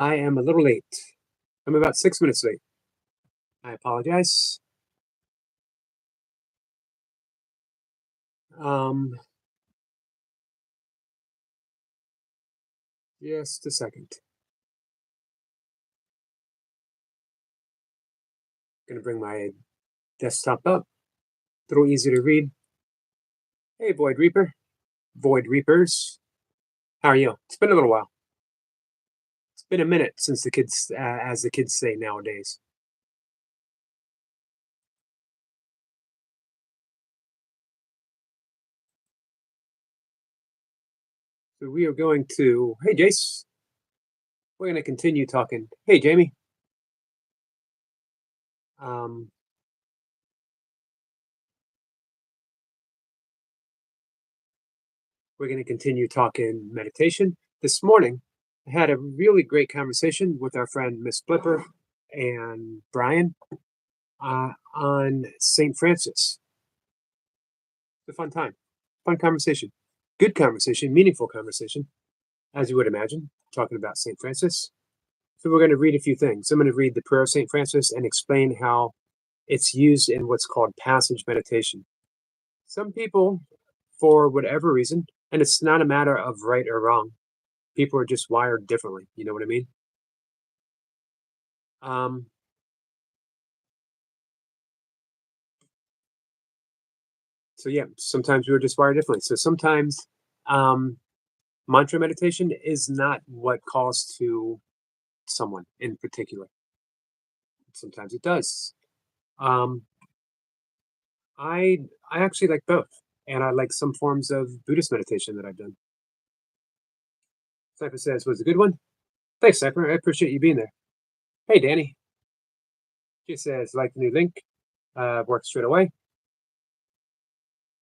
I am a little late. I'm about 6 minutes late. I apologize. Um, just a second. Gonna bring my desktop up. A little easy to read. Hey, Void Reaper. Void Reapers. How are you? It's been a little while. It's been a minute since the kids, as the kids say nowadays. So we are going to. Hey, Jace. We're gonna continue talking. Hey, Jamie. Um, we're gonna continue talking meditation. This morning, I had a really great conversation with our friend Miss Blipper and Brian on St. Francis. It's a fun time, fun conversation, good conversation, meaningful conversation, as you would imagine, talking about St. Francis. So we're going to read a few things. I'm going to read the prayer of St. Francis and explain how it's used in what's called passage meditation. Some people, for whatever reason, and it's not a matter of right or wrong, people are just wired differently. You know what I mean? Um, so yeah, sometimes we're just wired differently. So sometimes um, mantra meditation is not what calls to someone in particular. Sometimes it does. Um, I actually like both, and I like some forms of Buddhist meditation that I've done. Cypher says was a good one. Thanks, Cypher. I appreciate you being there. Hey, Danny. She says like the new link. Works straight away.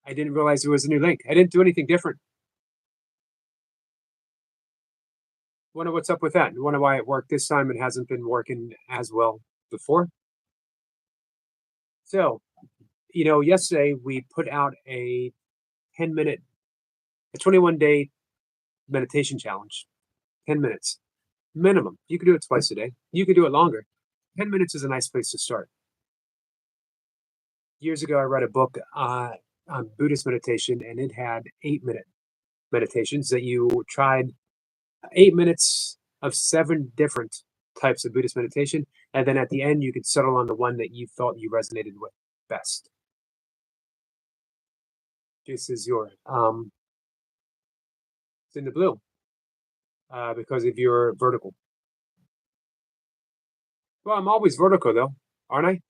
I didn't realize there was a new link. I didn't do anything different. Wonder what's up with that. Wonder why it worked this time. It hasn't been working as well before. So, yesterday we put out a 10-minute, a 21-day meditation challenge. 10 minutes minimum. You could do it twice a day. You could do it longer. 10 minutes is a nice place to start. Years ago, I read a book on Buddhist meditation, and it had 8-minute meditations that you tried 8 minutes of 7 different types of Buddhist meditation. And then at the end, you could settle on the one that you thought you resonated with best. This is your, it's in the blue because of your vertical. Well, I'm always vertical though, aren't I?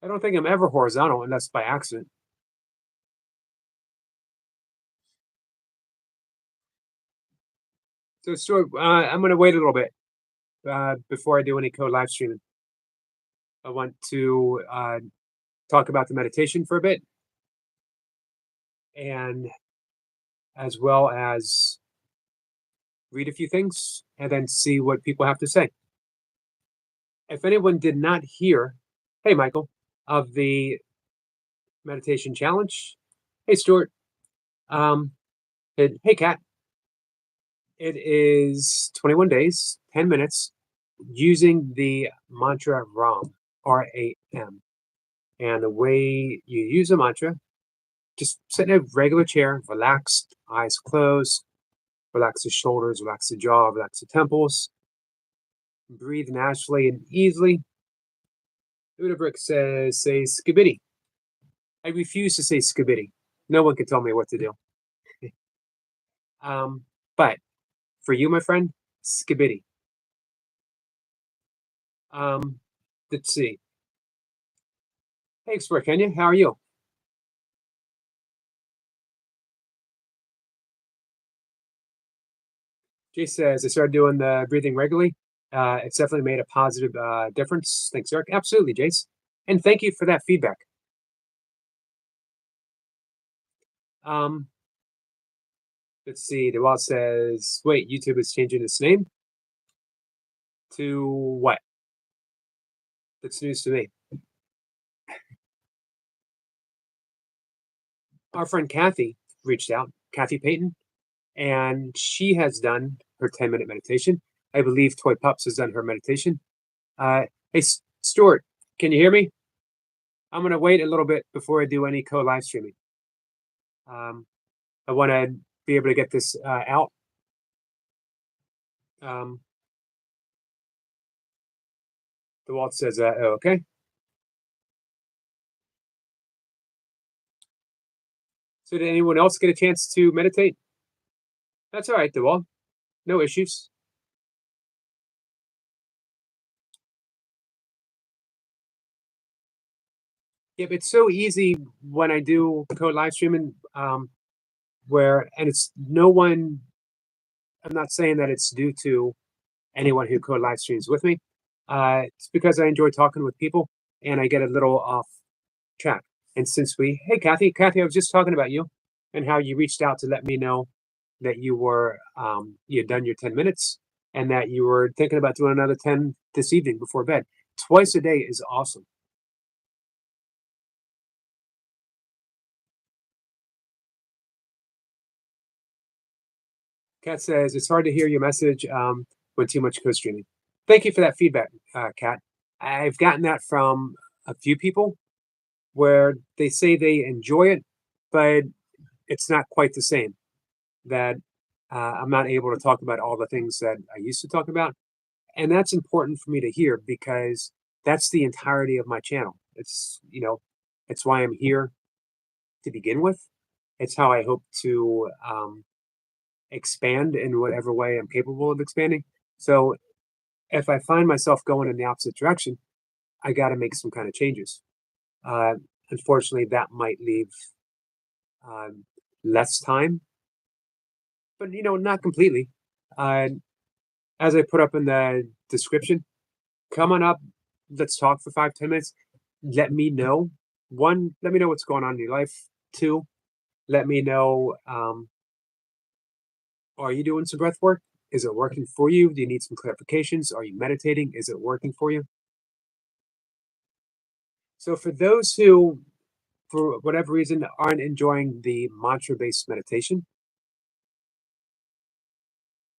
I don't think I'm ever horizontal unless by accident. So, Stuart, I'm going to wait a little bit before I do any code live streaming. I want to talk about the meditation for a bit, and as well as read a few things and then see what people have to say. If anyone did not hear, hey, Michael, of the meditation challenge, hey, Stuart, hey, Kat, it is 21 days, 10 minutes using the mantra RAM, RAM. And the way you use a mantra, just sit in a regular chair, relaxed, eyes closed, relax the shoulders, relax the jaw, relax the temples, breathe naturally and easily. Udabrick says, say skibidi. I refuse to say skibidi. No one can tell me what to do. But for you, my friend, skibidi. Let's see. Hey, Expert Kenya, how are you? Jay says, I started doing the breathing regularly. It's definitely made a positive difference. Thanks, Eric. Absolutely, Jace. And thank you for that feedback. Let's see. DeWalt says, wait, YouTube is changing its name to what? That's news to me. Our friend Kathy reached out Kathy Payton, and she has done her 10-minute meditation. I believe Toy Pups has done her meditation. Hey, Stuart, can you hear me? I'm going to wait a little bit before I do any co-live streaming. I want to be able to get this out. The Walt says, oh, okay. So did anyone else get a chance to meditate? That's all right, DeWalt. No issues. Yeah, but it's so easy when I do code live streaming, and it's no one, I'm not saying that it's due to anyone who code live streams with me. It's because I enjoy talking with people and I get a little off track. And hey, Kathy, I was just talking about you and how you reached out to let me know that you had done your 10 minutes and that you were thinking about doing another 10 this evening before bed. Twice a day is awesome. Kat says, it's hard to hear your message when too much co-streaming. Thank you for that feedback, Kat. I've gotten that from a few people where they say they enjoy it, but it's not quite the same. That I'm not able to talk about all the things that I used to talk about. And that's important for me to hear because that's the entirety of my channel. It's why I'm here to begin with. It's how I hope to expand in whatever way I'm capable of expanding. So if I find myself going in the opposite direction, I got to make some kind of changes. Unfortunately, that might leave less time, but not completely. As I put up in the description, come on up. Let's talk for 5-10 minutes. Let me know. One, let me know what's going on in your life. Two, let me know, are you doing some breath work? Is it working for you? Do you need some clarifications? Are you meditating? Is it working for you? So for those who, for whatever reason, aren't enjoying the mantra-based meditation,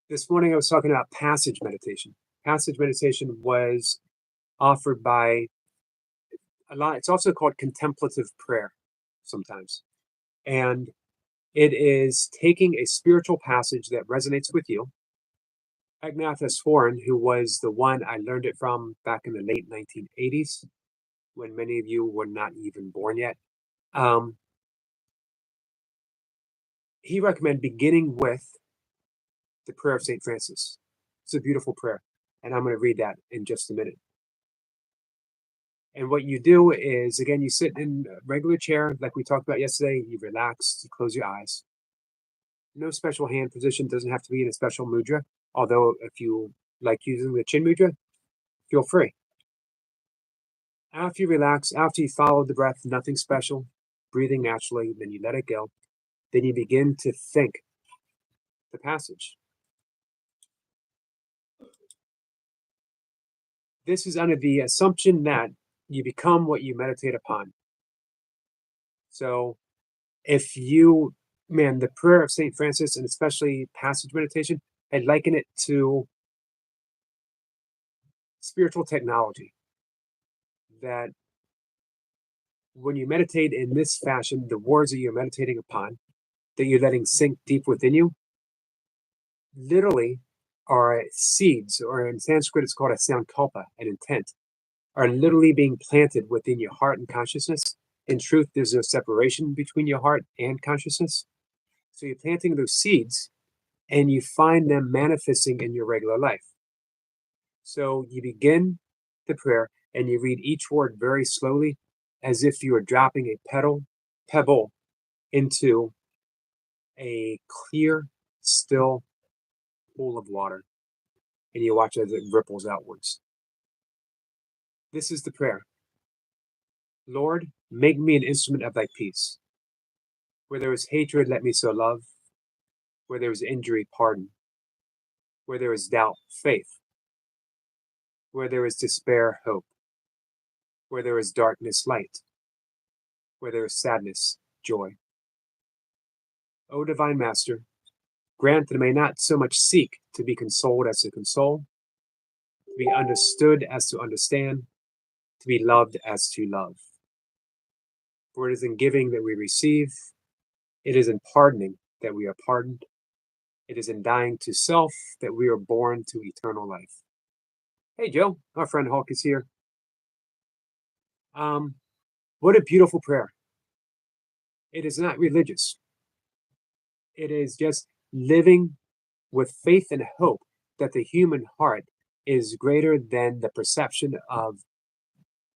this morning I was talking about passage meditation. Passage meditation was offered by a lot. It's also called contemplative prayer sometimes. And it is taking a spiritual passage that resonates with you. Agnatha Swarn, who was the one I learned it from back in the late 1980s, when many of you were not even born yet, he recommended beginning with the prayer of St. Francis. It's a beautiful prayer, and I'm going to read that in just a minute. And what you do is, again, you sit in a regular chair like we talked about yesterday. You relax, you close your eyes. No special hand position, doesn't have to be in a special mudra. Although if you like using the chin mudra, feel free. After you relax, after you follow the breath, nothing special, breathing naturally, then you let it go. Then you begin to think the passage. This is under the assumption that you become what you meditate upon. So if you, the prayer of St. Francis, and especially passage meditation, I liken it to spiritual technology. That when you meditate in this fashion, the words that you're meditating upon, that you're letting sink deep within you, literally are seeds, or in Sanskrit it's called a sankalpa, an intent, are literally being planted within your heart and consciousness. In truth, there's no separation between your heart and consciousness. So you're planting those seeds and you find them manifesting in your regular life. So you begin the prayer and you read each word very slowly, as if you were dropping a pebble into a clear, still pool of water, and you watch as it ripples outwards. This is the prayer. Lord, make me an instrument of thy peace. Where there is hatred, let me sow love. Where there is injury, pardon. Where there is doubt, faith. Where there is despair, hope. Where there is darkness, light. Where there is sadness, joy. O Divine Master, grant that I may not so much seek to be consoled as to console, to be understood as to understand, to be loved as to love. For it is in giving that we receive, it is in pardoning that we are pardoned, it is in dying to self that we are born to eternal life. Hey, Joe, our friend Hulk is here. What a beautiful prayer. It is not religious. It is just living with faith and hope that the human heart is greater than the perception of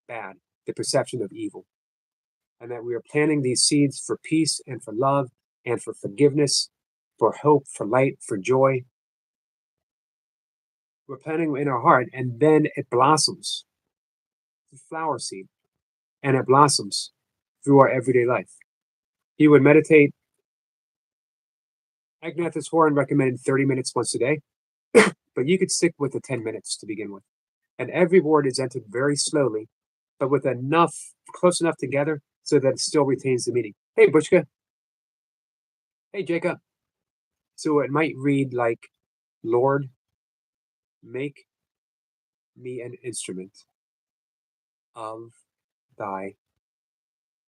bad, the perception of evil, and that we are planting these seeds for peace and for love and for forgiveness, for hope, for light, for joy. We're planting in our heart, and then it blossoms, the flower seed, and it blossoms through our everyday life. He would meditate. Ignatius Horn recommended 30 minutes once a day, but you could stick with the 10 minutes to begin with. And every word is entered very slowly, but with enough, close enough together so that it still retains the meaning. Hey, Bushka. Hey, Jacob. So it might read like, Lord, make me an instrument of thy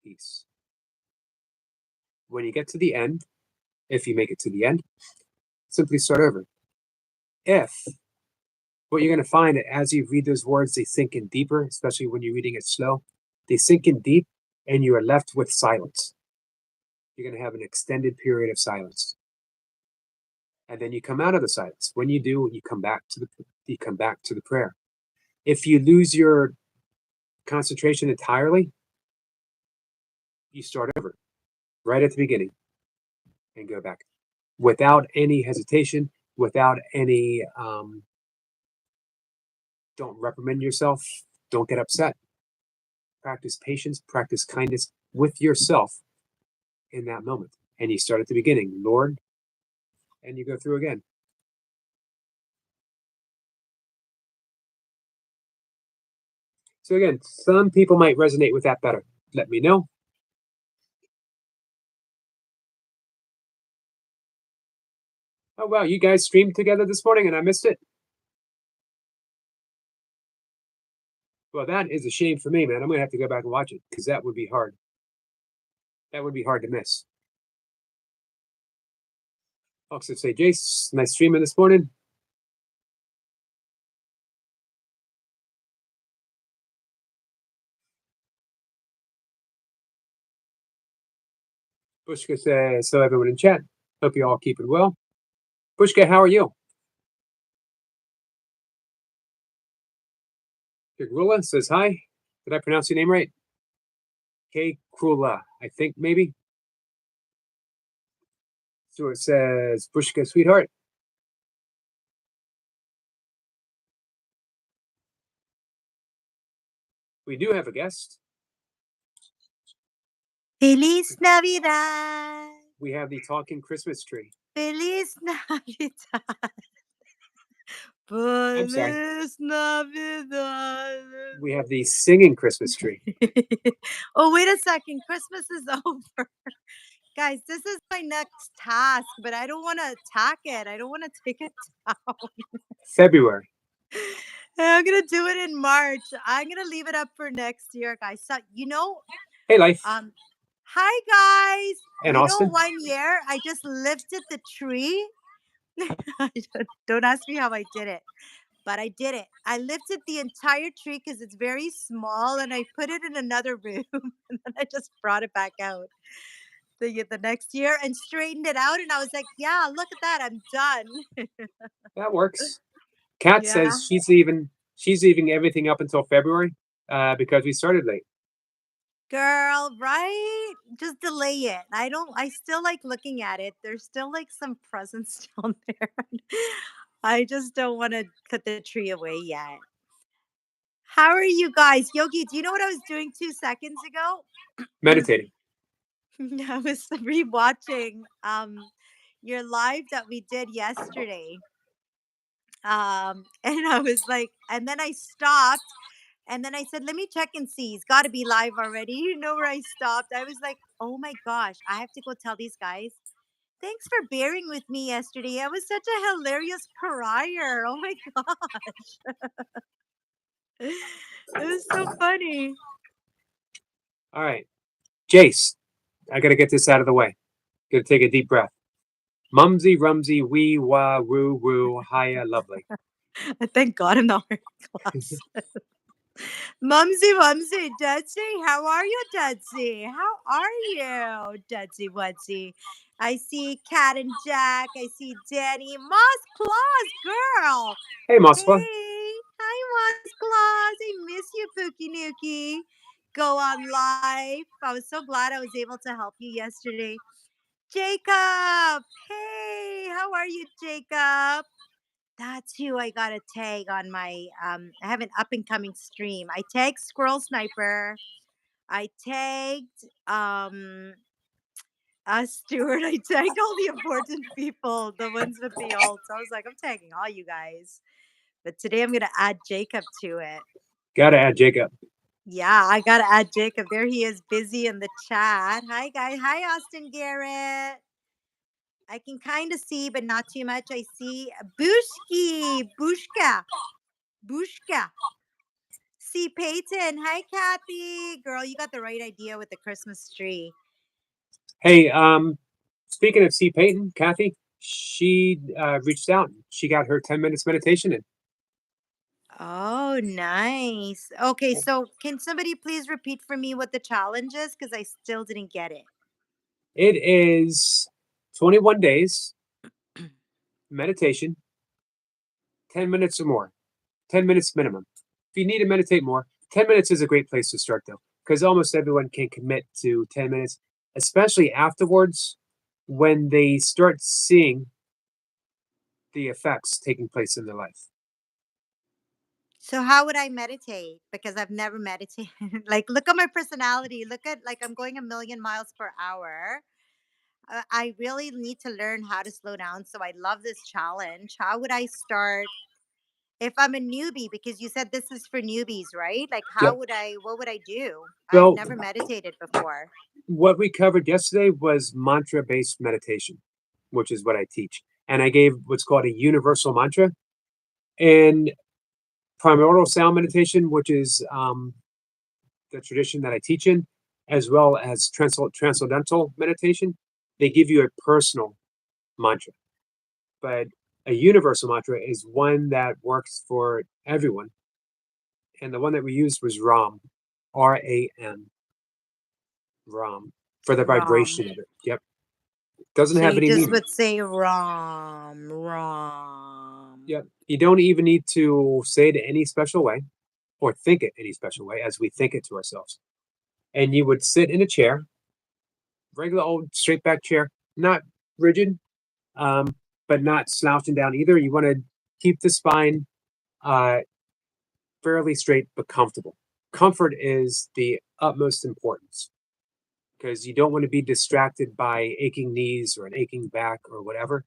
peace. When you get to the end, if you make it to the end, simply start over. If what you're going to find as you read those words, they sink in deeper, especially when you're reading it slow. They sink in deep, and you are left with silence. You're going to have an extended period of silence, and then you come out of the silence. When you do, you come back to the prayer. If you lose your concentration entirely, you start over right at the beginning and go back without any hesitation, without any don't reprimand yourself, don't get upset. Practice patience, practice kindness with yourself in that moment. And you start at the beginning, Lord, and you go through again. So again, some people might resonate with that better. Let me know. Oh, wow, you guys streamed together this morning and I missed it. Well, that is a shame for me, man. I'm going to have to go back and watch it because that would be hard. That would be hard to miss. Also say, Jace, nice streaming this morning. Bushka says, so everyone in chat, hope you all keeping well. Bushka, how are you? Krula says hi. Did I pronounce your name right? K. Krula, I think maybe. So it says, Bushka, sweetheart. We do have a guest. Feliz Navidad. We have the talking Christmas tree. Feliz Navidad. I'm sorry. Feliz Navidad. We have the singing Christmas tree. Oh, wait a second. Christmas is over. Guys, this is my next task, but I don't want to attack it. I don't want to take it down. February. I'm going to do it in March. I'm going to leave it up for next year, guys. So, Hey, Life. Hi, guys. And Austin. 1 year, I just lifted the tree. Don't ask me how I did it, but I did it. I lifted the entire tree because it's very small, and I put it in another room, and then I just brought it back out the next year and straightened it out. And I was like, yeah, look at that. I'm done. That works. Kat says she's leaving everything up until February because we started late. Girl, right? Just delay it. I still like looking at it. There's still like some presents down there. I just don't want to put the tree away yet. How are you guys? Yogi, do you know what I was doing 2 seconds ago? Meditating. I was rewatching your live that we did yesterday. And I was like, and then I stopped. And then I said, let me check and see. He's got to be live already. You know where I stopped? I was like, oh my gosh, I have to go tell these guys Thanks for bearing with me yesterday. I was such a hilarious pariah. Oh my gosh. It was so funny. All right. Jace, I got to get this out of the way. Gonna take a deep breath. Mumsy, rumsy, wee, wah, woo, woo, hiya, lovely. Thank God I'm not wearing glasses. Mumsy, Mumsy, Dudsy, how are you, Dudsy? How are you, Dudsy Wudsy? I see Cat and Jack. I see Danny. Moss Claus, girl. Hey, Mosfa. Hey, hi, Moss Claus. I miss you, Pookie Nookie. Go on live. I was so glad I was able to help you yesterday. Jacob. Hey, how are you, Jacob? That's who I gotta tag on my I have an up and coming stream. I tagged Squirrel Sniper. I tagged Stuart. I tagged all the important people, the ones with the alts. I was like, I'm tagging all you guys. But today I'm gonna add Jacob to it. Gotta add Jacob. Yeah, I gotta add Jacob. There he is, busy in the chat. Hi guys. Hi Austin Garrett. I can kind of see, but not too much. I see Bushka. See Peyton. Hi, Kathy. Girl, you got the right idea with the Christmas tree. Hey, speaking of C. Peyton, Kathy, she reached out. She got her 10 minutes meditation in. Oh, nice. Okay, so can somebody please repeat for me what the challenge is? Because I still didn't get it. It is 21 days meditation, 10 minutes or more, 10 minutes minimum. If you need to meditate more, 10 minutes is a great place to start, though, because almost everyone can commit to 10 minutes, especially afterwards when they start seeing the effects taking place in their life. So how would I meditate? Because I've never meditated. Like, look at my personality. Look at like I'm going a million miles per hour. I really need to learn how to slow down. So I love this challenge. How would I start if I'm a newbie? Because you said this is for newbies, right? Like, Yep. what would I do? I've Well, never meditated before. what we covered yesterday was mantra-based meditation, which is what I teach. And I gave what's called a universal mantra. And primordial sound meditation, which is the tradition that I teach in, as well as transcendental meditation, they give you a personal mantra. But a universal mantra is one that works for everyone. And the one that we used was RAM, RAM, RAM, for the Rom. vibration of it. Yep. Doesn't So have you any just meaning. would say Rom. Yep. You don't even need to say it any special way or think it any special way as we think it to ourselves. And you would sit in a chair, regular old straight back chair, not rigid, but not slouching down either. You want to keep the spine uh, fairly straight but comfortable. Comfort is the utmost importance because you don't want to be distracted by aching knees or an aching back or whatever.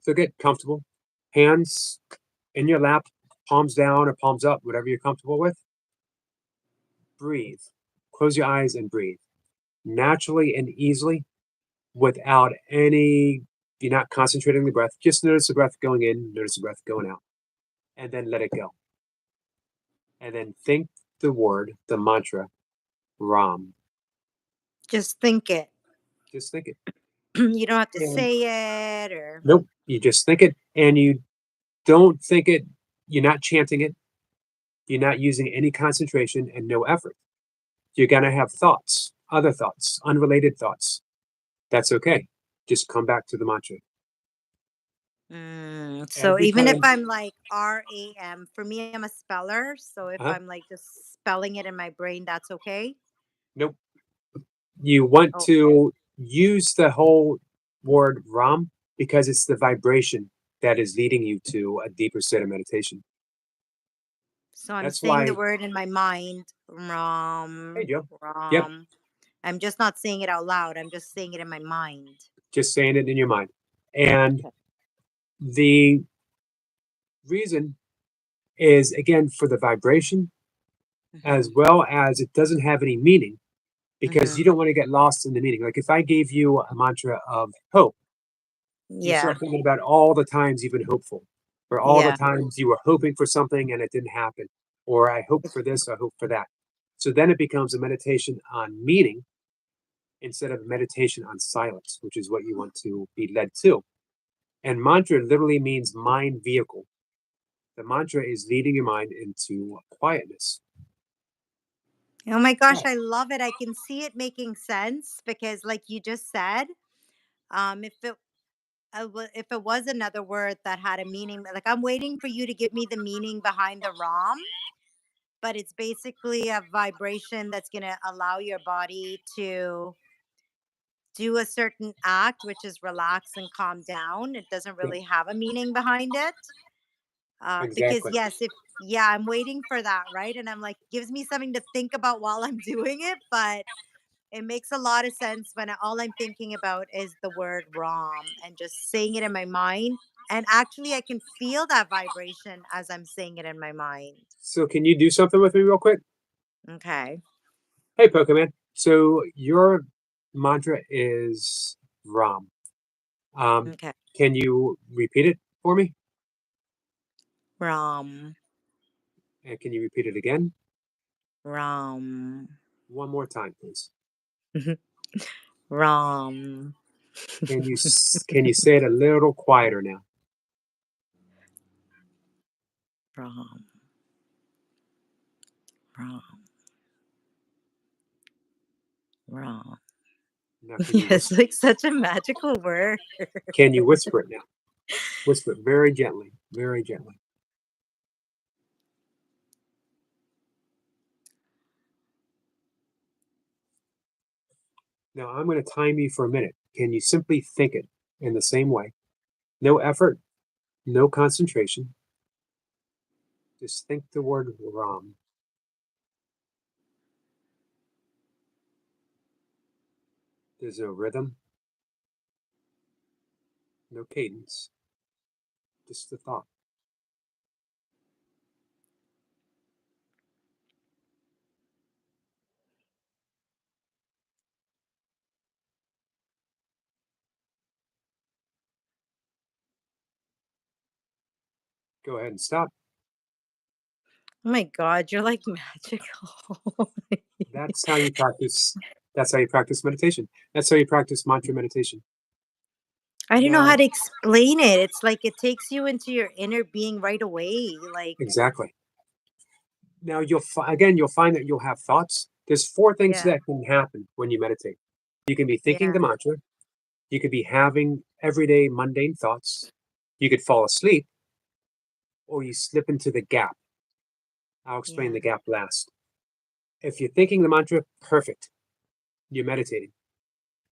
So get comfortable. Hands in your lap, palms down or palms up, whatever you're comfortable with. Breathe. Close your eyes and breathe naturally and easily without any, you're not concentrating the breath. Just notice the breath going in, notice the breath going out, and then let it go. And then think the word, the mantra, Ram. Just think it. Just think it. You don't have to And say it or nope, you just think it, and you don't think it. You're not chanting it. You're not using any concentration and no effort. You're gonna have thoughts, other thoughts, unrelated thoughts. That's okay. Just come back to the mantra. So Every even if time, I'm like RAM, for me, I'm a speller. So if uh, I'm like just spelling it in my brain, that's okay. nope. You want Oh, to use the whole word Ram because it's the vibration that is leading you to a deeper state of meditation. so I'm That's saying the why, word in my mind, hey Rom, Joe, yep, Rom. I'm just not saying it out loud. I'm just saying it in my mind. just saying it in your mind. And Okay. the reason is again for the vibration as Mm-hmm. well as it doesn't have any meaning because Mm-hmm. you don't want to get lost in the meaning. Like if I gave you a mantra of hope, You Yeah. start thinking about all the times you've been hopeful, or all the Yeah. times you were hoping for something and it didn't happen, or I hope for this, I hope for that. So then it becomes a meditation on meaning instead of meditation on silence, which is what you want to be led to. And mantra literally means mind vehicle. The mantra is leading your mind into quietness. Oh my gosh, Yeah. I love it. I can see it making sense because, like you just said, if if it was another word that had a meaning, like I'm waiting for you to give me the meaning behind the ROM, but it's basically a vibration that's going to allow your body to do a certain act, which is relax and calm down. It doesn't Yeah, really have a meaning behind it. Because exactly. yes, if yeah, I'm waiting for that, right? And I'm like, gives me something to think about while I'm doing it, but it makes a lot of sense when all I'm thinking about is the word ROM and just saying it in my mind. And actually, I can feel that vibration as I'm saying it in my mind. So can you do something with me real quick? Okay. Hey, Pokemon. So your mantra is Ram. Um, Okay. can you repeat it for me? ROM. And can you repeat it again? ROM. One more time, please. ROM. Can you say it a little quieter now? ROM. ROM. ROM. Now can you Yes, whisper? like such a magical word. Can you whisper it now? Whisper it very gently, very gently. Now I'm going to time you for a minute. Can you simply think it in the same way? No effort, no concentration. Just think the word Ram. There's no rhythm, no cadence, just the thought. Go ahead and stop. Oh my God, you're like magical. That's how you practice. That's how you practice meditation. That's how you practice mantra meditation. I don't know how Now, to explain it. It's like it takes you into your inner being right away. Like, exactly. Now again, you'll find that you'll have thoughts. There's four things yeah, that can happen when you meditate. You can be thinking yeah, the mantra. You could be having everyday mundane thoughts. You could fall asleep, or you slip into the gap. I'll explain yeah. the gap last. If you're thinking the mantra, perfect. You're meditating.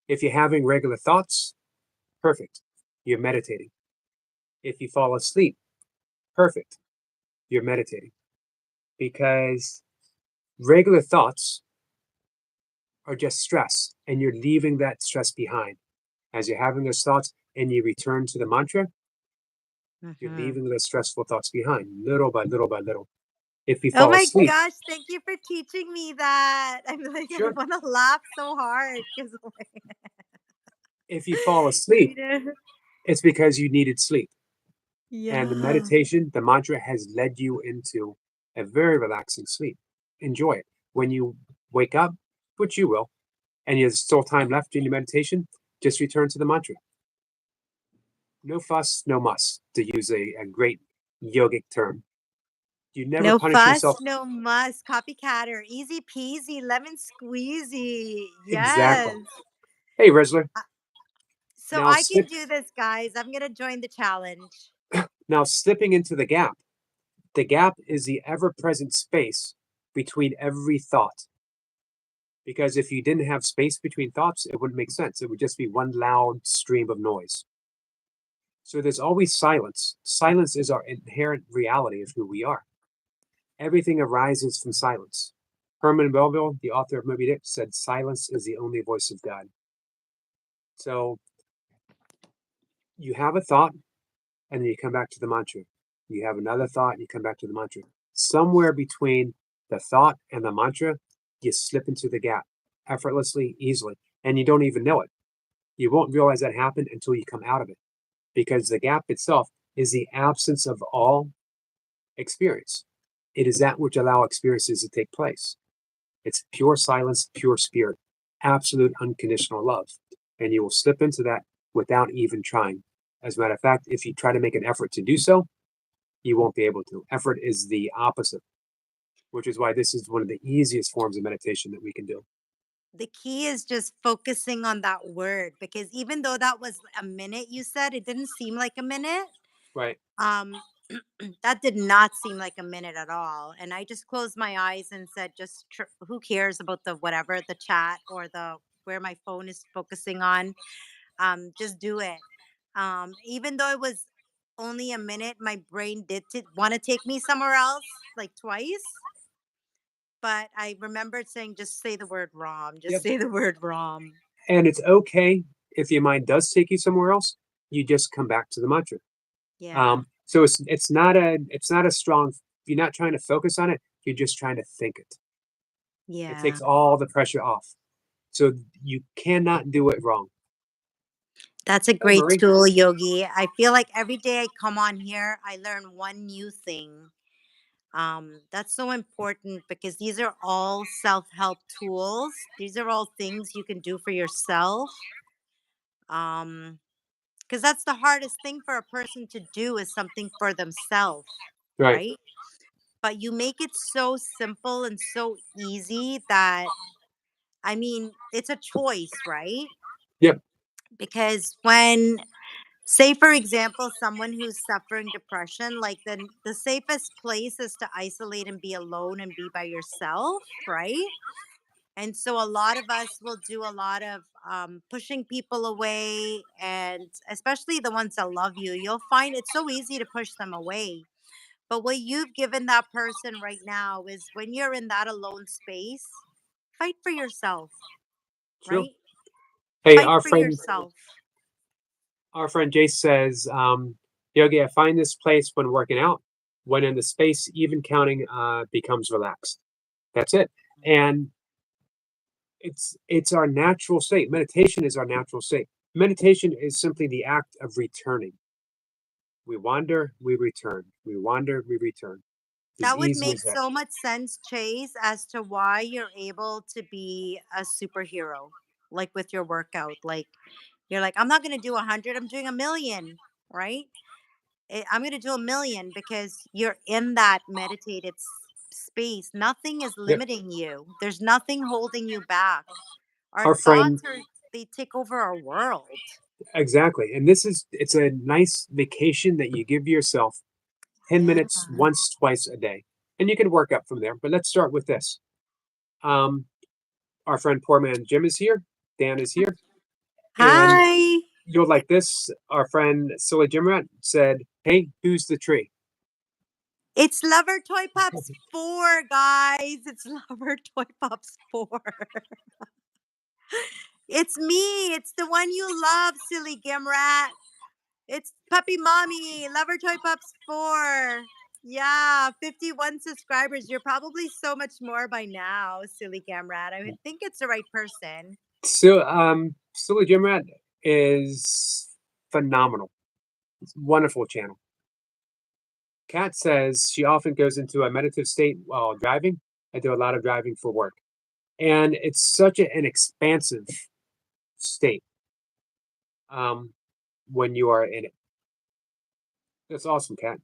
If you're having regular thoughts, perfect. You're meditating. If you fall asleep, perfect. You're meditating. Because regular thoughts are just stress, and you're leaving that stress behind. As you're having those thoughts and you return to the mantra, you're Hmm. leaving those stressful thoughts behind little by little by little. If you Oh fall my asleep, gosh, thank you for teaching me that. I'm like, I sure. want to laugh so hard because, If you fall asleep, it's because you needed sleep. And the yeah. meditation, the mantra has led you into a very relaxing sleep. Enjoy it. When you wake up, which you will, and there's still time left in your meditation, just return to the mantra. No fuss, no muss, to use a great yogic term. You never No punish fuss, yourself. no muss, copycatter, easy peasy, lemon squeezy. Exactly. Yes. Hey, Rizzler. Uh, So Now I can slip. do this, guys. I'm going to join the challenge. Now slipping into the gap. The gap is the ever-present space between every thought. Because if you didn't have space between thoughts, it wouldn't make sense. It would just be one loud stream of noise. So there's always silence. Silence is our inherent reality of who we are. Everything arises from silence. Herman Melville, the author of Moby Dick, said silence is the only voice of God. So you have a thought, and then you come back to the mantra. You have another thought, and you come back to the mantra. Somewhere between the thought and the mantra, you slip into the gap effortlessly, easily, and you don't even know it. You won't realize that happened until you come out of it. because the gap itself is the absence of all experience. It is that which allow experiences to take place. It's pure silence, pure spirit, absolute unconditional love. And you will slip into that without even trying. As a matter of fact, if you try to make an effort to do so, you won't be able to. Effort is the opposite, which is why this is one of the easiest forms of meditation that we can do. The key is just focusing on that word, because even though that was a minute you said, it didn't seem like a minute. Right. Um, that did not seem like a minute at all. And I just closed my eyes and said, who cares about the whatever, the chat or the where my phone is focusing on? Just do it. Even though it was only a minute, my brain did want to take me somewhere else like twice. But I remembered saying, just say the word ROM, just Yep. say the word ROM. And it's okay if your mind does take you somewhere else. You just come back to the mantra. Yeah. So it's not a strong. You're not trying to focus on it. You're just trying to think it. It Yeah. takes all the pressure off. So you cannot do it wrong. That's a Hey, great Marie. tool, Yogi. I feel like every day I come on here, I learn one new thing. That's so important because these are all self-help tools. These are all things you can do for yourself. Um, because that's the hardest thing for a person to do is something for themselves, Right. right? But you make it so simple and so easy that, I mean, it's a choice, right? Yep. Because when, say for example, someone who's suffering depression, like the safest place is to isolate and be alone and be by yourself, right? And so a lot of us will do a lot of pushing people away, and especially the ones that love you, you'll find it's so easy to push them away. But what you've given that person right now is when you're in that alone space, fight for yourself, True. right? Hey, Fight for yourself. our friend Jace says, Yogi, I find this place when working out, when in the space, even counting becomes relaxed. That's it. And it's our natural state. Meditation is our natural state. Meditation is simply the act of returning. We wander, we return. We wander, we return. As That would easy make as that. so much sense, Chase, as to why you're able to be a superhero, like with your workout. Like, you're like, I'm not going to do 100, I'm doing a million, right? I'm going to do a million because you're in that meditated space. Nothing is Yep. limiting you, there's nothing holding you back. Our Our friend, thoughts are, they take over our world. exactly. And it's a nice vacation that you give yourself 10 Yeah. minutes once, twice a day. And you can work up from there. But let's start with this. Um, our friend Poor Man Jim is here. Dan is here. And Hi. you'll like this. Our friend Silly Jim Rat said, hey, who's the tree? It's Lover Toy Pops 4, guys. It's Lover Toy Pops 4. It's me. It's the one you love, silly Gimrat. It's Puppy Mommy, Lover Toy Pups 4. Yeah, 51 subscribers. You're probably so much more by now, silly Gamrat. I think it's the right person. So, Silly Jim Rat is phenomenal. It's a wonderful channel. Kat says she often goes into a meditative state while driving. I do a lot of driving for work. And it's such an expansive state when you are in it. That's awesome, Kat.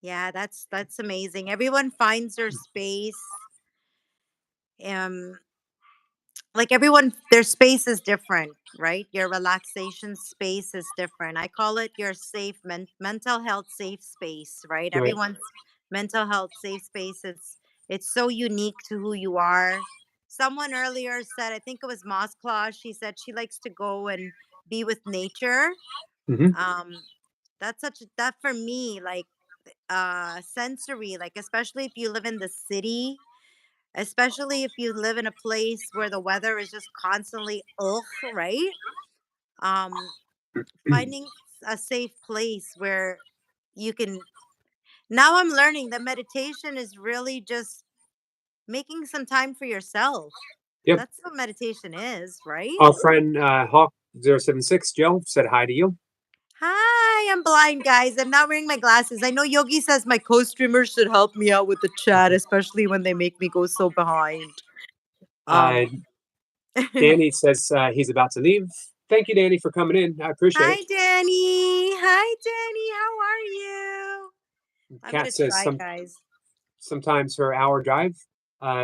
Yeah, that's amazing. Everyone finds their space. Um, like everyone, their space is different, right? Your relaxation space is different. I call it your safe mental health safe space, right? Right. Everyone's mental health safe space, it's so unique to who you are. Someone earlier said, I think it was Moss Claus, she said she likes to go and be with nature. Hmm. um that's such that for me, like sensory, like especially if you live in the city, especially if you live in a place where the weather is just constantly ugh, right? Um, Finding a safe place where you can. Now I'm learning that meditation is really just making some time for yourself. Yep. That's what meditation is, right? Our friend Hawk 076 Joe said hi to you. Hi, I'm blind, guys. I'm not wearing my glasses. I know Yogi says my co-streamers should help me out with the chat, especially when they make me go so behind. Uh, Um, Danny says he's about to leave. Thank you, Danny, for coming in. I appreciate it. Hi, Danny. Hi, Danny. How are you? I'm Kat gonna says try, guys. sometimes her hour drive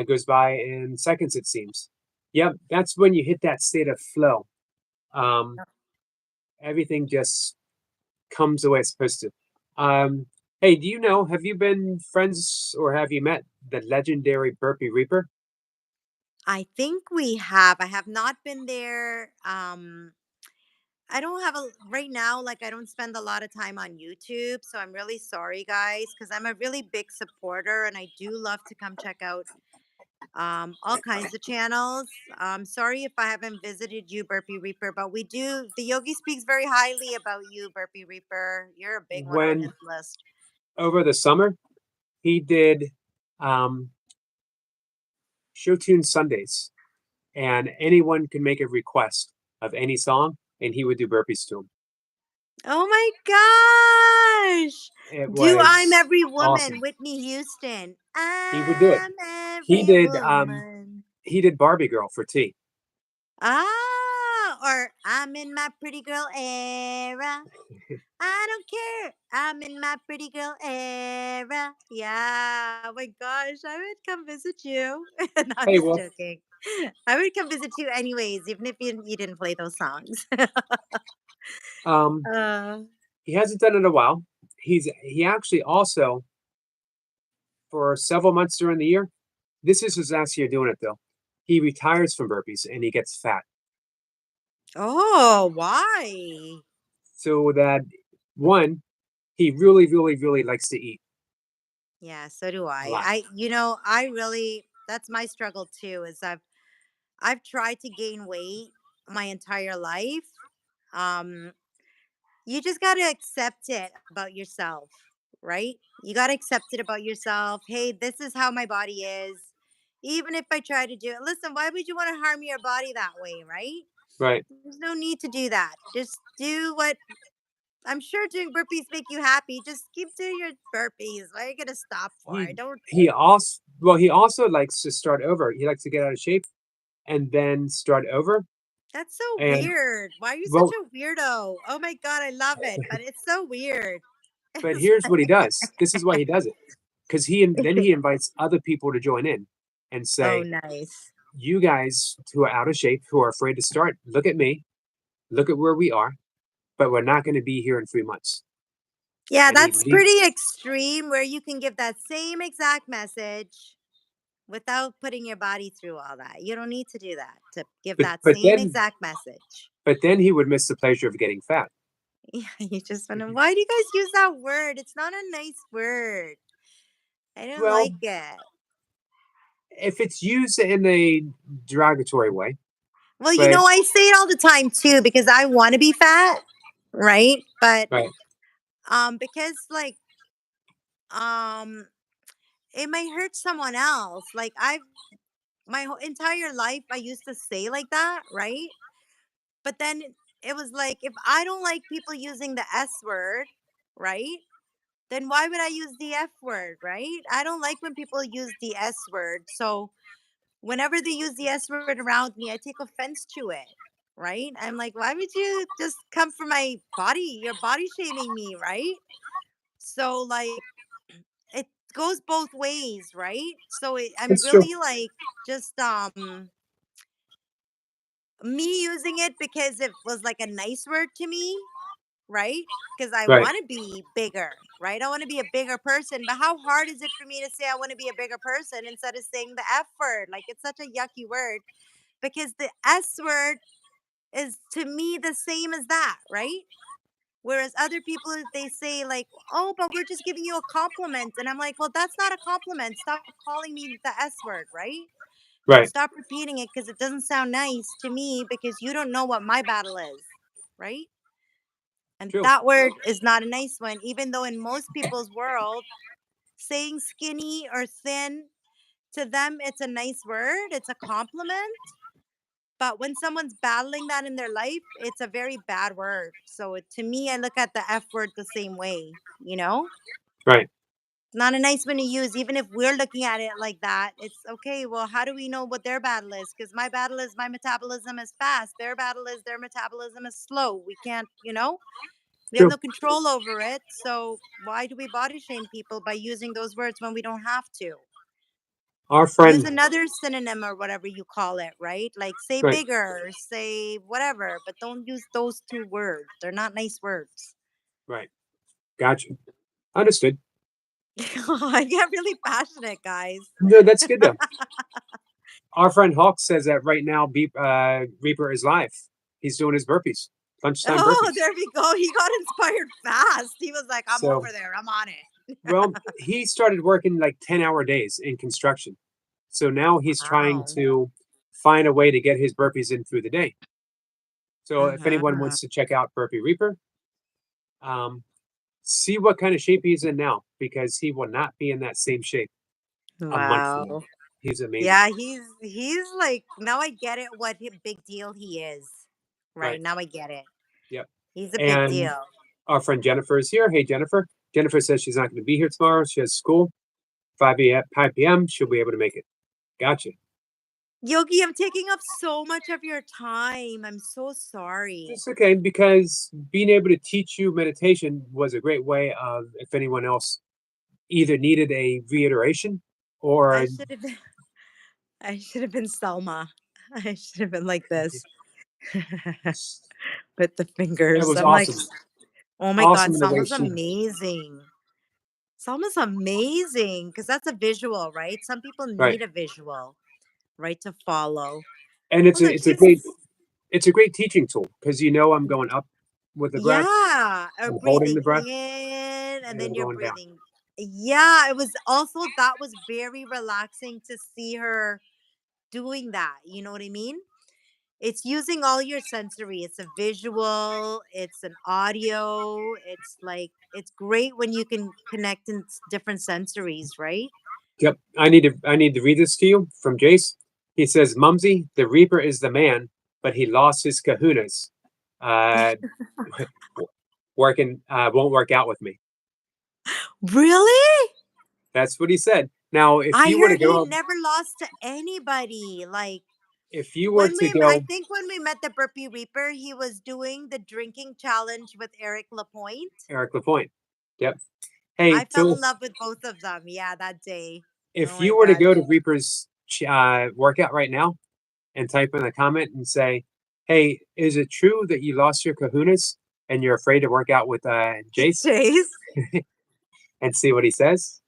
goes by in seconds, it seems. Yep, that's when you hit that state of flow. Um, Everything just comes the way it's supposed to. Hey, do you know, have you been friends or have you met the legendary Burpee Reaper? I think we have. I have not been there. I don't have a right now. Like, I don't spend a lot of time on YouTube, so I'm really sorry, guys, because I'm a really big supporter, and I do love to come check out all kinds of channels. Sorry if I haven't visited you, Burpee Reaper, but we do. The Yogi speaks very highly about you, Burpee Reaper. You're a big one on When his list. over the summer, he did um, Show Tune Sundays, and anyone could make a request of any song, and he would do burpees to them. Oh my gosh! It Do I'm was Every Woman, awesome. Whitney Houston. He would do it. I'm He every did woman. he did Barbie Girl for T. Ah, or I'm in my pretty girl era. I don't care. I'm in my pretty girl era. Yeah. Oh my gosh. I would come visit you. No, I'm Hey, just well, joking. I would come visit you anyways, even if you didn't play those songs. um, uh, he hasn't done it in a while. He actually also for several months during the year. This is his last year doing it though. He retires from burpees and he gets fat. oh, why? So that one, he really, really, really likes to eat Yeah, so do a I. lot. I really, that's my struggle too, is I've tried to gain weight my entire life. Um, you just got to accept it about yourself, right? You got to accept it about yourself. Hey, this is how my body is. Even if I try to do it, listen, why would you want to harm your body that way, right? Right. There's no need to do that. Just do what I'm sure doing burpees make you happy. Just keep doing your burpees. Why are you going to stop for? I He don't, he also likes to start over. He likes to get out of shape and then start over. that's so And weird. Why are you such well, a weirdo? Oh my God, I love it. But it's so weird. but It's here's what he like, does. This is why he does it. Because then he invites other people to join in and oh, say, nice. you guys who are out of shape, who are afraid to start, look at me, look at where we are, but we're not going to be here in 3 months. Yeah, And he that's leaves, pretty extreme where you can give that same exact message without putting your body through all that. You don't need to do that to give but that but same then exact message. but then he would miss the pleasure of getting fat. Yeah, you just want to, why do you guys use that word? It's not a nice word. I don't Well, like it. if it's used in a derogatory way, Well, but I say it all the time too because I want to be fat, right? But right, because like um it might hurt someone else. Like I've my whole entire life I used to say like that, right? But then it was like, if I don't like people using the S word, right? Then why would I use the F word, right? I don't like when people use the S word. So whenever they use the S word around me, I take offense to it, right? I'm like, why would you just come for my body? You're body shaming me, right? So, like, it goes both ways, right? So I'm it's true. really like, just me using it because it was like a nice word to me, right? Because I Right. want to be bigger, right? I want to be a bigger person. But how hard is it for me to say I want to be a bigger person instead of saying the F word? Like, it's such a yucky word because the S word is to me the same as that, right? Whereas other people, they say, like, oh, but we're just giving you a compliment. And I'm like, well, that's not a compliment. Stop calling me the S word, right? And Right. stop repeating it because it doesn't sound nice to me because you don't know what my battle is, right? And True. that word is not a nice one, even though in most people's world, saying skinny or thin, to them, it's a nice word. It's a compliment. But when someone's battling that in their life, it's a very bad word. So to me, I look at the F word the same way, you know? Right. Not a nice one to use, even if we're looking at it like that. It's okay. Well, how do we know what their battle is? Because my battle is my metabolism is fast. Their battle is their metabolism is slow. We can't, we have True. no control over it. So why do we body shame people by using those words when we don't have to? Our Use friend, another synonym or whatever you call it, right? Like say right, bigger, say whatever, but don't use those two words. They're not nice words. right. Gotcha. Understood. I get really passionate, guys. No, that's good though. Our friend Hawk says that right now, Reaper is live. He's doing his burpees, lunchtime Oh, burpees. there we go. He got inspired fast. He was like, I'm So, over there. I'm on it. well, he started working like 10-hour days in construction. So now he's trying Wow. to find a way to get his burpees in through the day. So if anyone Uh-huh. wants to check out Burpee Reaper, um, see what kind of shape he's in now because he will not be in that same shape a month from now. Wow. He's amazing. Yeah, he's like now I get it what big deal he is. Right. Right. Now I get it. Yep. He's a big And deal. our friend Jennifer is here. Hey, Jennifer. Jennifer says she's not going to be here tomorrow. She has school, 5 p.m. She'll be able to make it. Gotcha. Yogi, I'm taking up so much of your time. I'm so sorry. It's okay because being able to teach you meditation was a great way of if anyone else either needed a reiteration I or should have been I should have been Selma. I should have been like this with the it fingers. was I'm like, awesome. oh my Awesome God, in the way Selma's she amazing. Selma's amazing because that's a visual, right? Some people right. need a visual, right, to follow. And Oh, look, it's a great teaching tool because I'm going up with the breath, yeah, or I'm holding breathing the breath, in and and I'm then you're going down. breathing. Yeah, it was also that was very relaxing to see her doing that. You know what I mean? It's using all your sensory. It's a visual, it's an audio. It's like it's great when you can connect in different sensories, right? Yep. I need to read this to you from Jace. He says, Mumsy, the Reaper is the man, but he lost his kahunas. Uh working won't work out with me. Really? That's what he said. Now if I you were to heard he go never lost to anybody. Like if you were to I go think when we met the Burpee Reaper, he was doing the drinking challenge with Eric Lapointe. Eric Lapointe. Yep. Hey, I fell Phil, in love with both of them. Yeah, that day. Oh if my you were to gosh. go to Reaper's workout right now and type in a comment and say, "Hey, is it true that you lost your kahunas and you're afraid to work out with Jace?" Chase. and see what he says.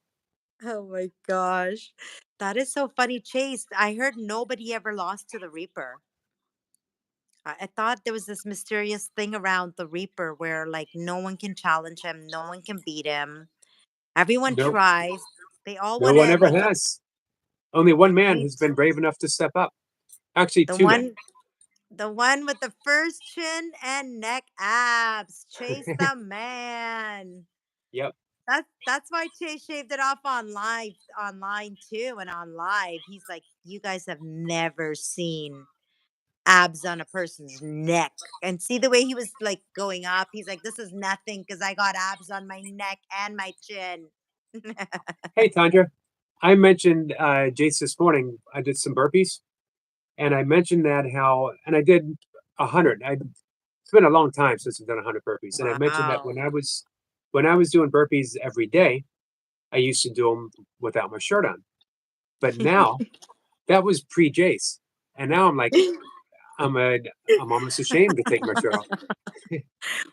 Oh my gosh. That is so funny, Chase. I heard nobody ever lost to the Reaper. I thought there was this mysterious thing around the Reaper where like no one can challenge him, no one can beat him. Everyone Nope, tries. They all no want one to ever like has. Only one man right. who's been brave enough to step up. Actually, The two men. one the one with the first chin and neck abs. Chase the man. Yep. That's why Chase shaved it off online too, and on live. He's like, you guys have never seen abs on a person's neck. And see the way he was like going up. He's like, this is nothing because I got abs on my neck and my chin. Hey, Tandra. I mentioned Jace this morning. I did some burpees, and I mentioned that how, and I did 100. It's been a long time since I've done 100 burpees, and I mentioned that Wow. when I was doing burpees every day, I used to do them without my shirt on. But now that was pre Jace, and now I'm like I'm a I'm almost ashamed to take my shirt off.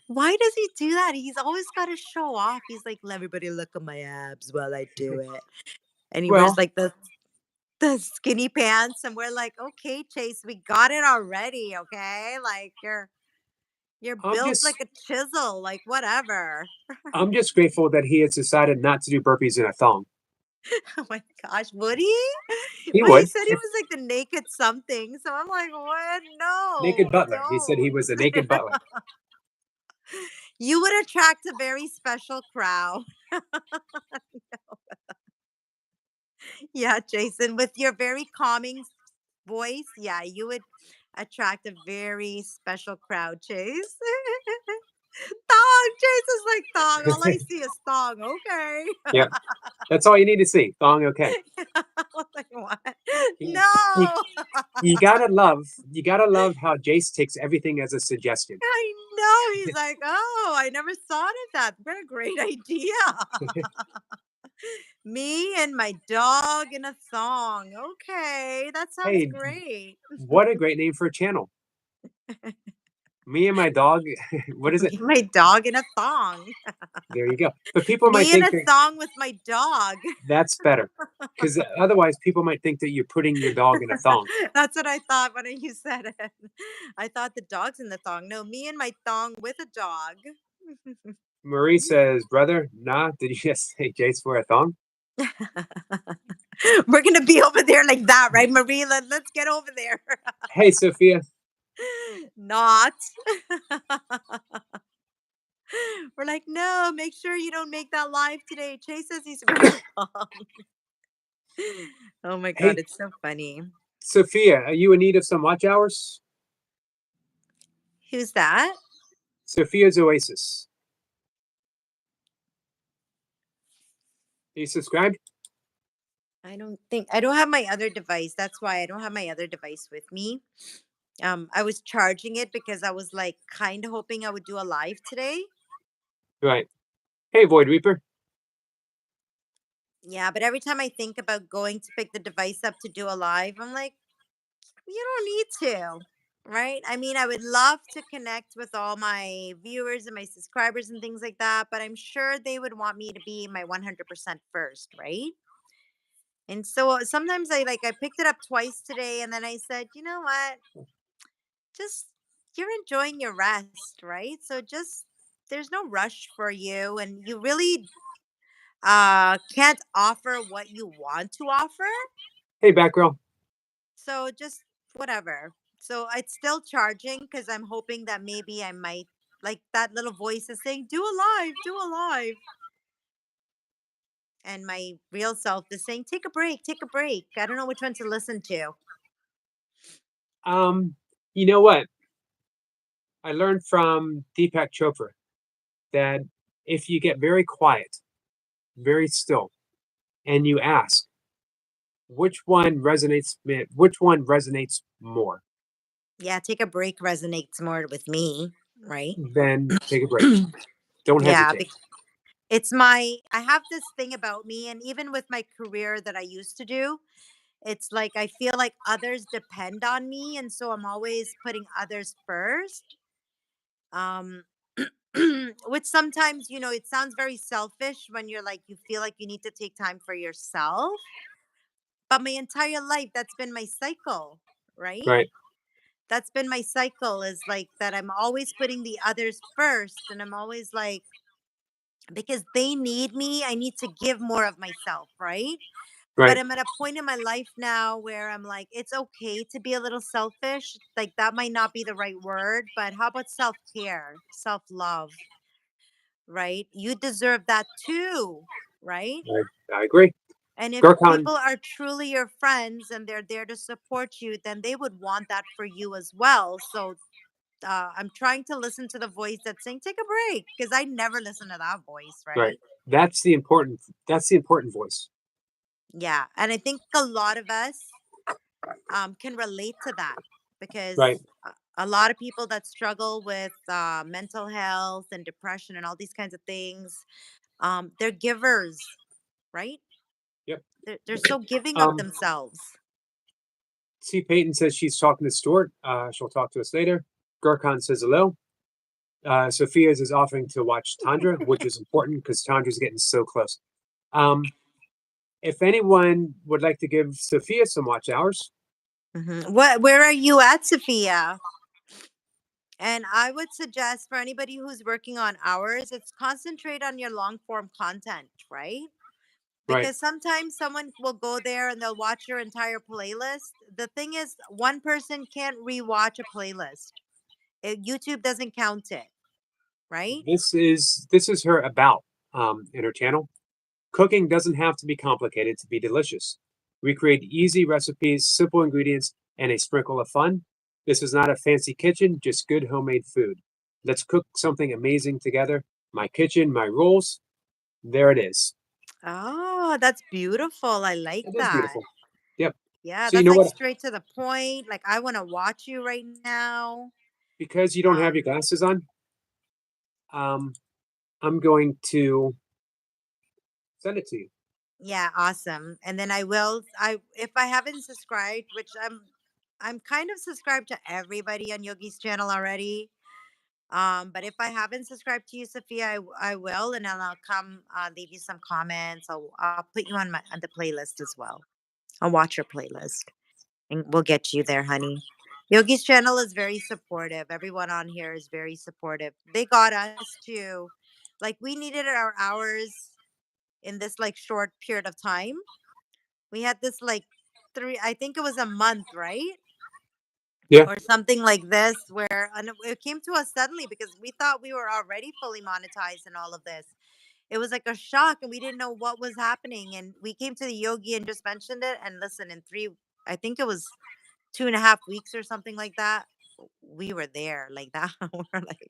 Why does he do that? He's always got to show off. He's like, let everybody look at my abs while I do it. And he wears Well, like the skinny pants, and we're like, okay, Chase, we got it already. Okay, like you're I'm built like just a chisel, like whatever. I'm just grateful that he has decided not to do burpees in a thong. Oh my gosh, would he? He But he would. said he was like the naked something. So I'm like, what? Naked No, butler. He said he don't. was a naked butler. You would attract a very special crowd. Yeah, Jason, with your very calming voice. Yeah, you would. attract a very special crowd, Chase. Thong, Chase is like thong. All I see is thong. Okay. Yep, that's all you need to see. Thong, okay. I was like, what? You, you, No. you gotta love how Jace takes everything as a suggestion. I know. He's like, oh, I never thought of that. What a great idea. Me and my dog in a thong. Okay, that sounds Hey, great. what a great name for a channel. Me and my dog. What is it? Me and my dog in a thong. There you go. But people might Me in think a that thong with my dog. that's better, because otherwise people might think that you're putting your dog in a thong. That's what I thought when you said it. I thought the dog's in the thong. No, me and my thong with a dog. Marie says, "Brother, nah, did you just say Jace for a thong?" We're gonna be over there like that, right, Marie? Let's get over there. Hey, Sophia. Not. We're like, no, make sure you don't make that live today. Chase says he's wearing thong. Oh my god, Hey, it's so funny. Sophia, are you in need of some watch hours? Who's that? Sophia's Oasis. Are you subscribed? I don't have my other device. That's why I don't have my other device with me. I was charging it because I was like kind of hoping I would do a live today. Right. Hey, Void Reaper. Yeah, but every time I think about going to pick the device up to do a live, I'm like, you don't need to, right? I mean, I would love to connect with all my viewers and my subscribers and things like that, but I'm sure they would want me to be my 100% first, right? And so sometimes I picked it up twice today and then I said, you know what? Just you're enjoying your rest, right? So just there's no rush for you and you really can't offer what you want to offer. Hey, Batgirl. So just whatever. So it's still charging because I'm hoping that maybe I might like that little voice is saying, do a live. And my real self is saying, take a break, take a break. I don't know which one to listen to. Um, you know what? I learned from Deepak Chopra that if you get very quiet, very still, and you ask, which one resonates more, Yeah, take a break resonates more with me, right? then take a break. Don't Yeah, hesitate. I have this thing about me, and even with my career that I used to do, it's like I feel like others depend on me, and so I'm always putting others first. Um, which sometimes, it sounds very selfish when you're like, you feel like you need to take time for yourself. But my entire life, that's been my cycle, right? Right, That's been my cycle is like that I'm always putting the others first, and I'm always like, because they need me, I need to give more of myself, right? But right, I'm at a point in my life now where I'm like, it's okay to be a little selfish. Like, that might not be the right word, but how about self care, self love, right? You deserve that too, right? I agree. And if Gurkhan, people are truly your friends and they're there to support you, then they would want that for you as well. So I'm trying to listen to the voice that's saying, take a break, because I never listen to that voice, right. right? That's the important voice. Yeah. And I think a lot of us can relate to that Right, because a lot of people that struggle with mental health and depression and all these kinds of things, they're givers, right? yep. They're so giving of Um, themselves. C. Payton says she's talking to Stuart. She'll talk to us later. Gurkhan says hello. Sophia's is offering to watch Tandra, which is important because Tandra's getting so close. Um, if anyone would like to give Sophia some watch hours, Where are you at, Sophia? And I would suggest for anybody who's working on hours, it's concentrate on your long form content, right? right, Because sometimes someone will go there and they'll watch your entire playlist. The thing is, one person can't rewatch a playlist. YouTube doesn't count it, right? this is her about in her channel. Cooking doesn't have to be complicated to be delicious. We create easy recipes, simple ingredients, and a sprinkle of fun. This is not a fancy kitchen, just good homemade food. Let's cook something amazing together. My kitchen, my rules. There it is. Oh, that's beautiful. I like It is that. beautiful. Yep. Yeah, So you that's know like what? straight to the point. Like I want to watch you right now. Because you don't have your Um, glasses on, um, I'm going to send it to you. yeah, awesome. And then I if I haven't subscribed, which I'm kind of subscribed to everybody on Yogi's channel already. But if I haven't subscribed to you, Sophia, I will, and then I'll come leave you some comments. I'll put you on my on the playlist as well. I'll watch your playlist, and we'll get you there, honey. Yogi's channel is very supportive. Everyone on here is very supportive. They got us too. Like we needed our hours in this like short period of time. We had this like three, I think it was a month, right? Yeah. Or something like this, where and it came to us suddenly because we thought we were already fully monetized and all of this. It was like a shock and we didn't know what was happening. And we came to the yogi and just mentioned it. And listen, in I think it was 2.5 weeks or something like that, we were there like that. We're like,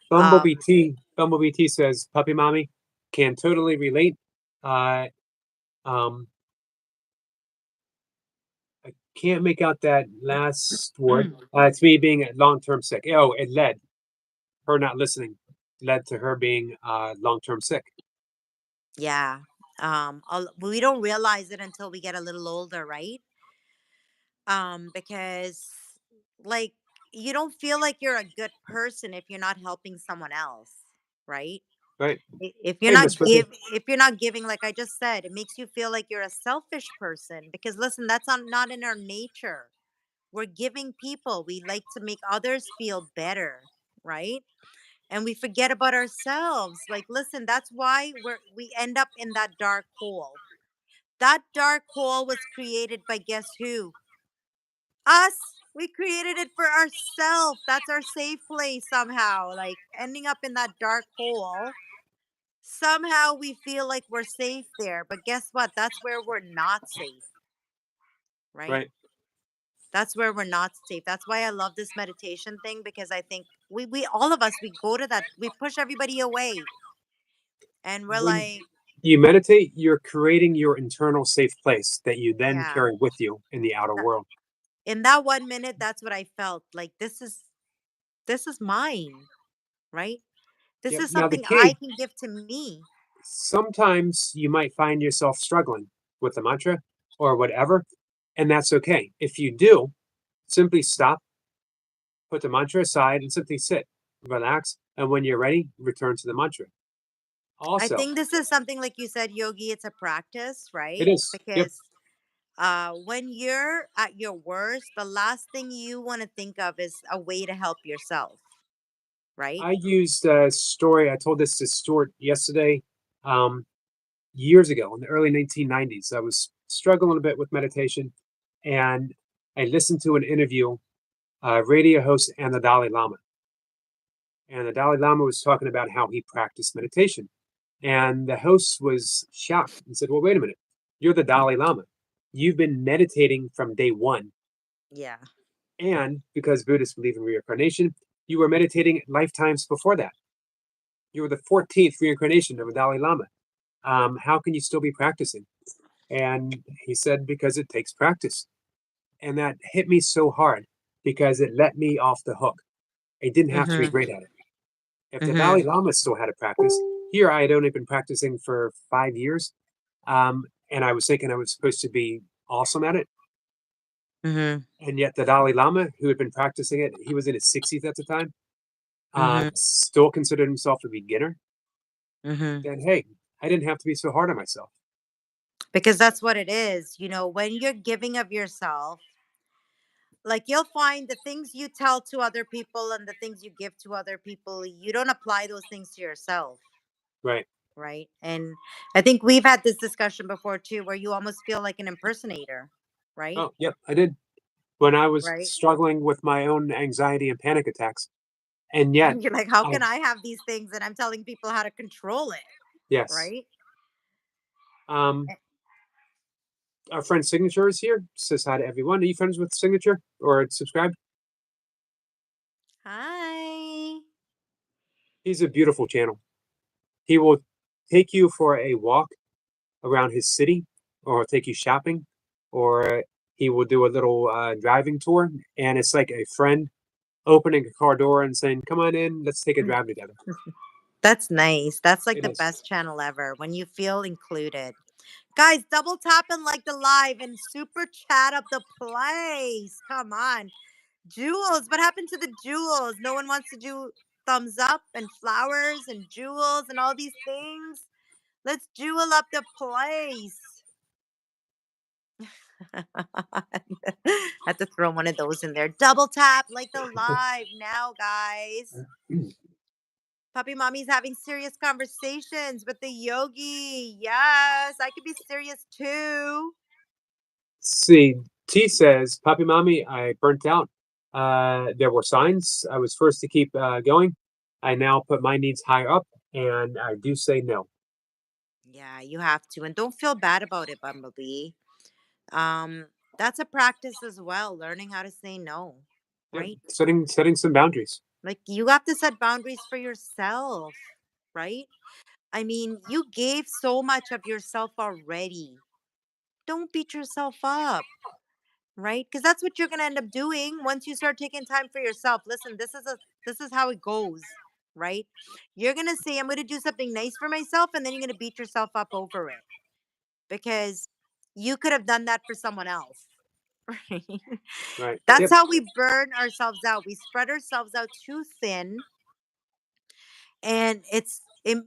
Bumblebee um, T. Bumblebee T says, "Puppy mommy can totally relate." Uh, um, I can't make out that last word. It's me being long-term sick. Oh, it led her not listening, led to her being long-term sick. yeah. We don't realize it until we get a little older, right? Because like you don't feel like you're a good person if you're not helping someone else, right? Right? If you're Hey, Miss not Flipper. if you're not giving, like I just said, it makes you feel like you're a selfish person because listen, that's not in our nature. We're giving people. We like to make others feel better, right? And we forget about ourselves. Like listen, that's why we end up in that dark hole. That dark hole was created by guess who? Us. We created it for ourselves. That's our safe place somehow. Like ending up in that dark hole. Somehow we feel like we're safe there. But guess what? That's where we're not safe, right? Right? That's where we're not safe. That's why I love this meditation thing because I think we all of us, we go to that, we push everybody away and we're When like, you meditate, you're creating your internal safe place that you then yeah. carry with you in the outer That- world. In that 1 minute, that's what I felt. Like this is mine, right? This Yep. is Now the something I key. can give to me. Sometimes you might find yourself struggling with the mantra or whatever, and that's okay. If you do, simply stop, put the mantra aside, and simply sit, relax, and when you're ready, return to the mantra. I Also, think this is something like you said, Yogi, it's a practice, it right? is. Yep. Because when you're at your worst, the last thing you want to think of is a way to help yourself, right? I used a story. I told this to Stuart yesterday, um, years ago in the early 1990s. I was struggling a bit with meditation, and I listened to an interview, radio host and the Dalai Lama. And the Dalai Lama was talking about how he practiced meditation. And the host was shocked and said, "Well, wait a minute. You're the Dalai Lama. You've been meditating from day one. Yeah. And because Buddhists believe in reincarnation, you were meditating lifetimes before that. You were the 14th reincarnation of a Dalai Lama. How can you still be practicing?" And he said, "Because it takes practice." And that hit me so hard because it let me off the hook. I didn't have to be Mm-hmm. great at it. If the Dalai Mm-hmm. Lama still had to practice, here I had only been practicing for 5 years, and I was thinking I was supposed to be awesome at it. Mm-hmm. And yet the Dalai Lama, who had been practicing it, he was in his 60s at the time, Mm-hmm. still considered himself a beginner. Mm-hmm. Then, hey, I didn't have to be so hard on myself. Because that's what it is. When you're giving of yourself, like you'll find the things you tell to other people and the things you give to other people, you don't apply those things to yourself, Right. right? And I think we've had this discussion before too, where you almost feel like an impersonator, right? Oh, yep, I did. When I was Right. struggling with my own anxiety and panic attacks. And yet, You're like, how I, can I have these things and I'm telling people how to control it, yes, right? um, our friend Signature is here. Says hi to everyone. Are you friends with Signature or subscribed? He's a beautiful channel. He will take you for a walk around his city, or he'll take you shopping, or he will do a little driving tour. And it's like a friend opening a car door and saying, "Come on in, let's take a Mm. drive together." That's nice. That's like It the is. best channel ever when you feel included. Guys, double tap and like the live and super chat up the place. Come on. Jewels, what happened to the jewels? No one wants to do thumbs up and flowers and jewels and all these things. Let's jewel up the place. I have to throw one of those in there. Double tap like the live now, guys. Puppy mommy's having serious conversations with the yogi. Yes, I could be serious too. See, T says, "Papi Mommy, I burnt out. There were signs. I was first to keep going. I now put my needs higher up, and I do say no." Yeah, you have to. And don't feel bad about it, Bumblebee. Um, that's a practice as well, learning how to say no, Yep, right? setting some boundaries. Like you have to set boundaries for yourself, right? I mean, you gave so much of yourself already. Don't beat yourself up, right? Because that's what you're gonna end up doing once you start taking time for yourself. Listen, this is how it goes, right? You're gonna say, I'm gonna do something nice for myself, and then you're gonna beat yourself up over it because you could have done that for someone else. Right? Right. That's Yep. how we burn ourselves out. We spread ourselves out too thin, and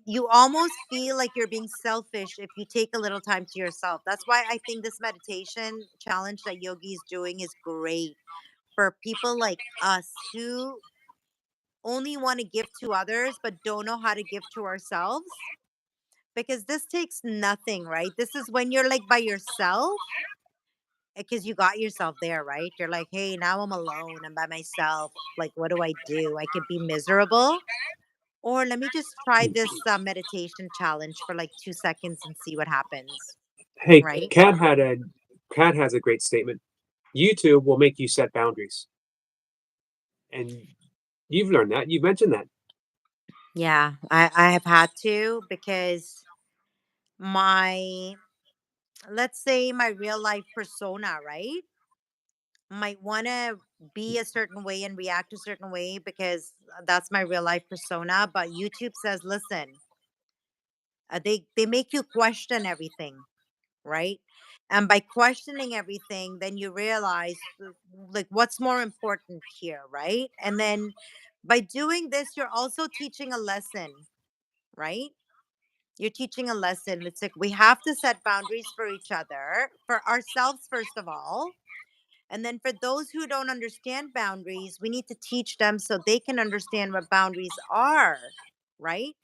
you almost feel like you're being selfish if you take a little time to yourself. That's why I think this meditation challenge that Yogi is doing is great for people like us who only want to give to others but don't know how to give to ourselves, because this takes nothing, right? This is when you're like by yourself, because you got yourself there, right? You're like, hey, now I'm alone, I'm by myself, like what do I do? I could be miserable, or let me just try this meditation challenge for like 2 seconds and see what happens, Hey, right? Cat has a great statement. YouTube will make you set boundaries, and you've learned that. You mentioned that. Yeah, I have had to, because my, let's say my real life persona, right, might want to be a certain way and react a certain way because that's my real life persona, but YouTube says, listen, they make you question everything, right? And by questioning everything, then you realize like what's more important here, right? And then by doing this, you're also teaching a lesson, right? You're teaching a lesson. It's like we have to set boundaries for each other, for ourselves, first of all. And then for those who don't understand boundaries, we need to teach them so they can understand what boundaries are, right?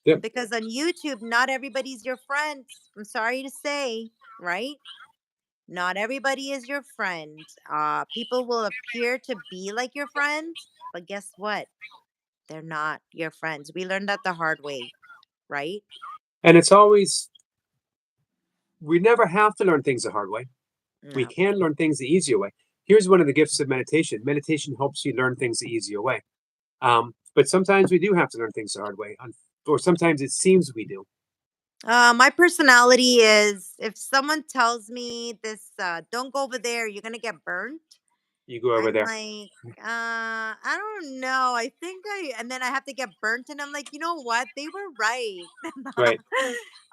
Yep. Because on YouTube, not everybody's your friend. I'm sorry to say, right? Not everybody is your friend. People will appear to be like your friend, but guess what? They're not your friends. We learned that the hard way, right? And it's always, we never have to learn things the hard way. We No. can learn things the easier way. Here's one of the gifts of meditation. Meditation helps you learn things the easier way. But sometimes we do have to learn things the hard way, or sometimes it seems we do. My personality is, if someone tells me this, don't go over there, you're gonna get burnt. You go over I'm there. like, I don't know. I think and then I have to get burnt, and I'm like, you know what? They were right. Right.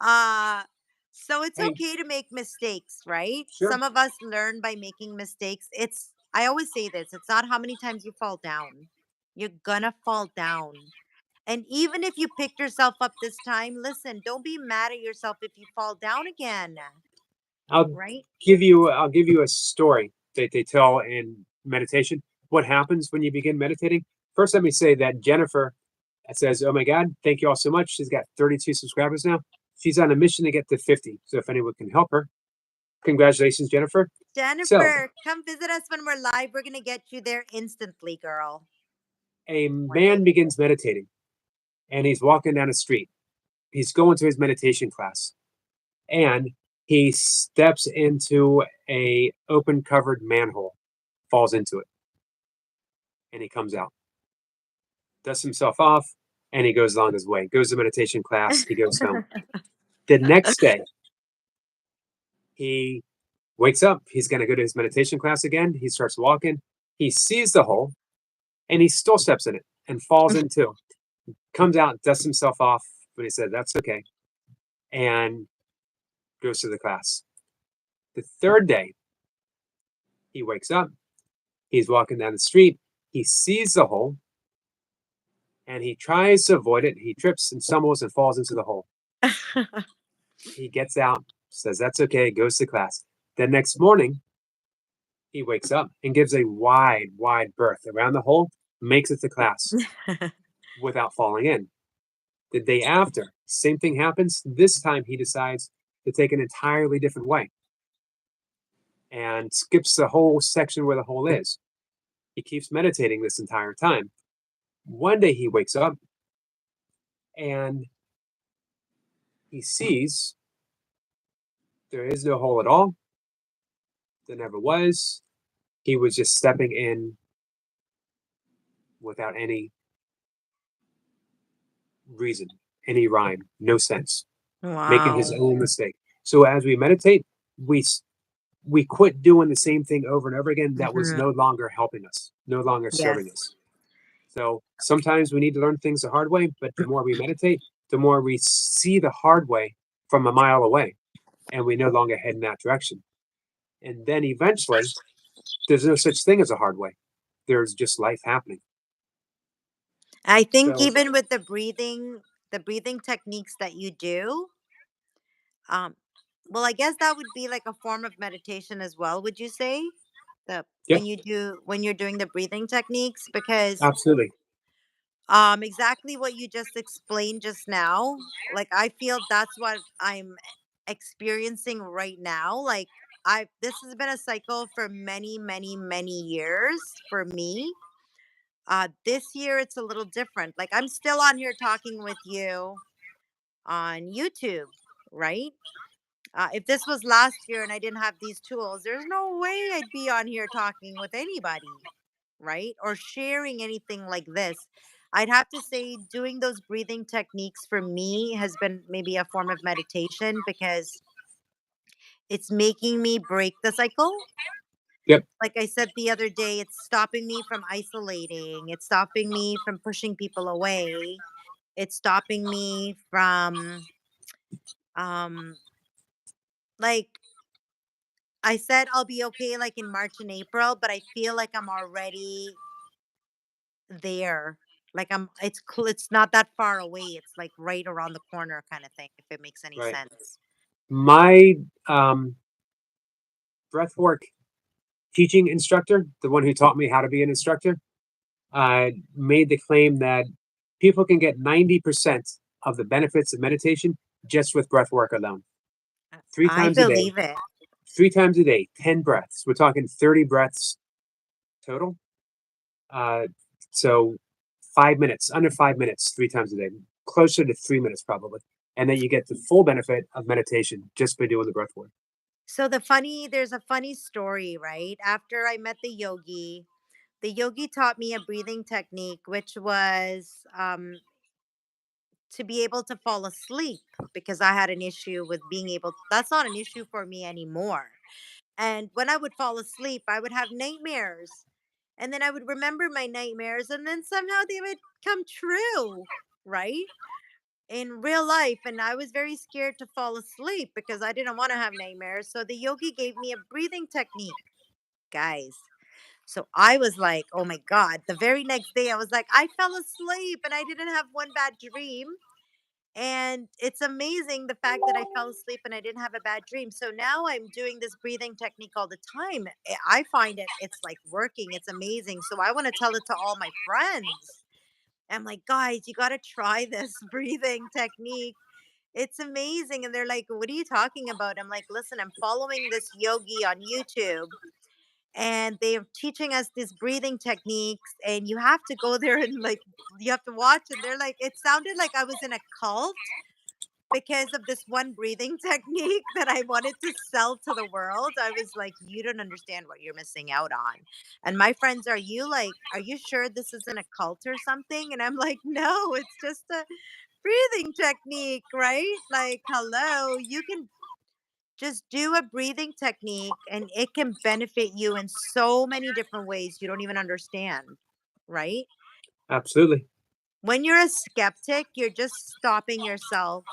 uh, so it's Hey, okay to make mistakes, right? sure. Some of us learn by making mistakes. I always say this, it's not how many times you fall down. You're gonna fall down. And even if you picked yourself up this time, listen, don't be mad at yourself if you fall down again, I'll right? I'll give you a story that they tell in meditation. What happens when you begin meditating? First, let me say that Jennifer says, "Oh my God, thank you all so much." She's got 32 subscribers now. She's on a mission to get to 50. So if anyone can help her, congratulations, Jennifer. So Jennifer, come visit us when we're live. We're gonna get you there instantly, girl. a man begins meditating and he's walking down a street. He's going to his meditation class and he steps into a open covered manhole, falls into it, and he comes out, dusts himself off, and he goes along his way, goes to meditation class, he goes home. The next day, he wakes up, he's going to go to his meditation class again. He starts walking, he sees the hole, and he still steps in it and falls into. Comes out, dusts himself off, but he said, "That's okay," and goes to the class. The third day, he wakes up, he's walking down the street, he sees the hole, and he tries to avoid it. He trips and stumbles and falls into the hole. He gets out, says, "That's okay," goes to class. The next morning, he wakes up and gives a wide, wide berth around the hole, makes it to class without falling in. The day after, same thing happens. This time he decides to take an entirely different way and skips the whole section where the hole is. He keeps meditating this entire time. One day he wakes up and he sees there is no hole at all. There never was. He was just stepping in without any reason, any rhyme, no sense, making his Wow. own mistake. So as we meditate, we we quit doing the same thing over and over again that was Mhm. no longer helping us, no longer serving Yes. us. So sometimes we need to learn things the hard way, but the more we meditate, the more we see the hard way from a mile away, and we no longer head in that direction. And then eventually, there's no such thing as a hard way. There's just life happening. I think So even with the breathing techniques that you do, um, well, I guess that would be like a form of meditation as well, would you say? The yeah, when you're doing the breathing techniques, because absolutely. exactly what you just explained just now, like I feel that's what I'm experiencing right now. Like I this has been a cycle for many, many, many years for me. This year it's a little different. Like I'm still on here talking with you on YouTube, right? If this was last year and I didn't have these tools, there's no way I'd be on here talking with anybody, right? Or sharing anything like this. I'd have to say doing those breathing techniques for me has been maybe a form of meditation because it's making me break the cycle. Yep, Like I said the other day, it's stopping me from isolating, it's stopping me from pushing people away, it's stopping me from um like I said I'll be okay like in March and April, but I feel like I'm already there. Like it's not that far away. It's like right around the corner kind of thing, if it makes any right. sense. My breathwork teaching instructor, the one who taught me how to be an instructor, made the claim that people can get 90% of the benefits of meditation just with breath work alone. Three I times a day, believe it. 10 breaths. We're talking 30 breaths total. Uh, so 5 minutes, under 5 minutes, 3 times a day, closer to 3 minutes probably. And then you get the full benefit of meditation just by doing the breath work. So there's a funny story, right? After I met the yogi taught me a breathing technique, which was to be able to fall asleep because I had an issue with being able. That's not an issue for me anymore. And when I would fall asleep, I would have nightmares. And then I would remember my nightmares, and then somehow they would come true, right? In real life. And I was very scared to fall asleep because I didn't want to have nightmares. So the yogi gave me a breathing technique, guys. So I was like, oh my God. The very next day, I was like, I fell asleep and I didn't have one bad dream. And it's amazing the fact that I fell asleep and I didn't have a bad dream. So now I'm doing this breathing technique all the time. I find it's like working. It's amazing. So I want to tell it to all my friends. I'm like, guys, you got to try this breathing technique. It's amazing. And they're like, what are you talking about? I'm like, listen, I'm following this yogi on YouTube and they're teaching us these breathing techniques. And you have to go there and like, you have to watch. And they're like, it sounded like I was in a cult, because of this one breathing technique that I wanted to sell to the world. I was like, you don't understand what you're missing out on. And my friends, are you sure this isn't a cult or something? And I'm like, no, it's just a breathing technique, right? Like, hello, you can just do a breathing technique and it can benefit you in so many different ways you don't even understand, right? Absolutely. When you're a skeptic, you're just stopping yourself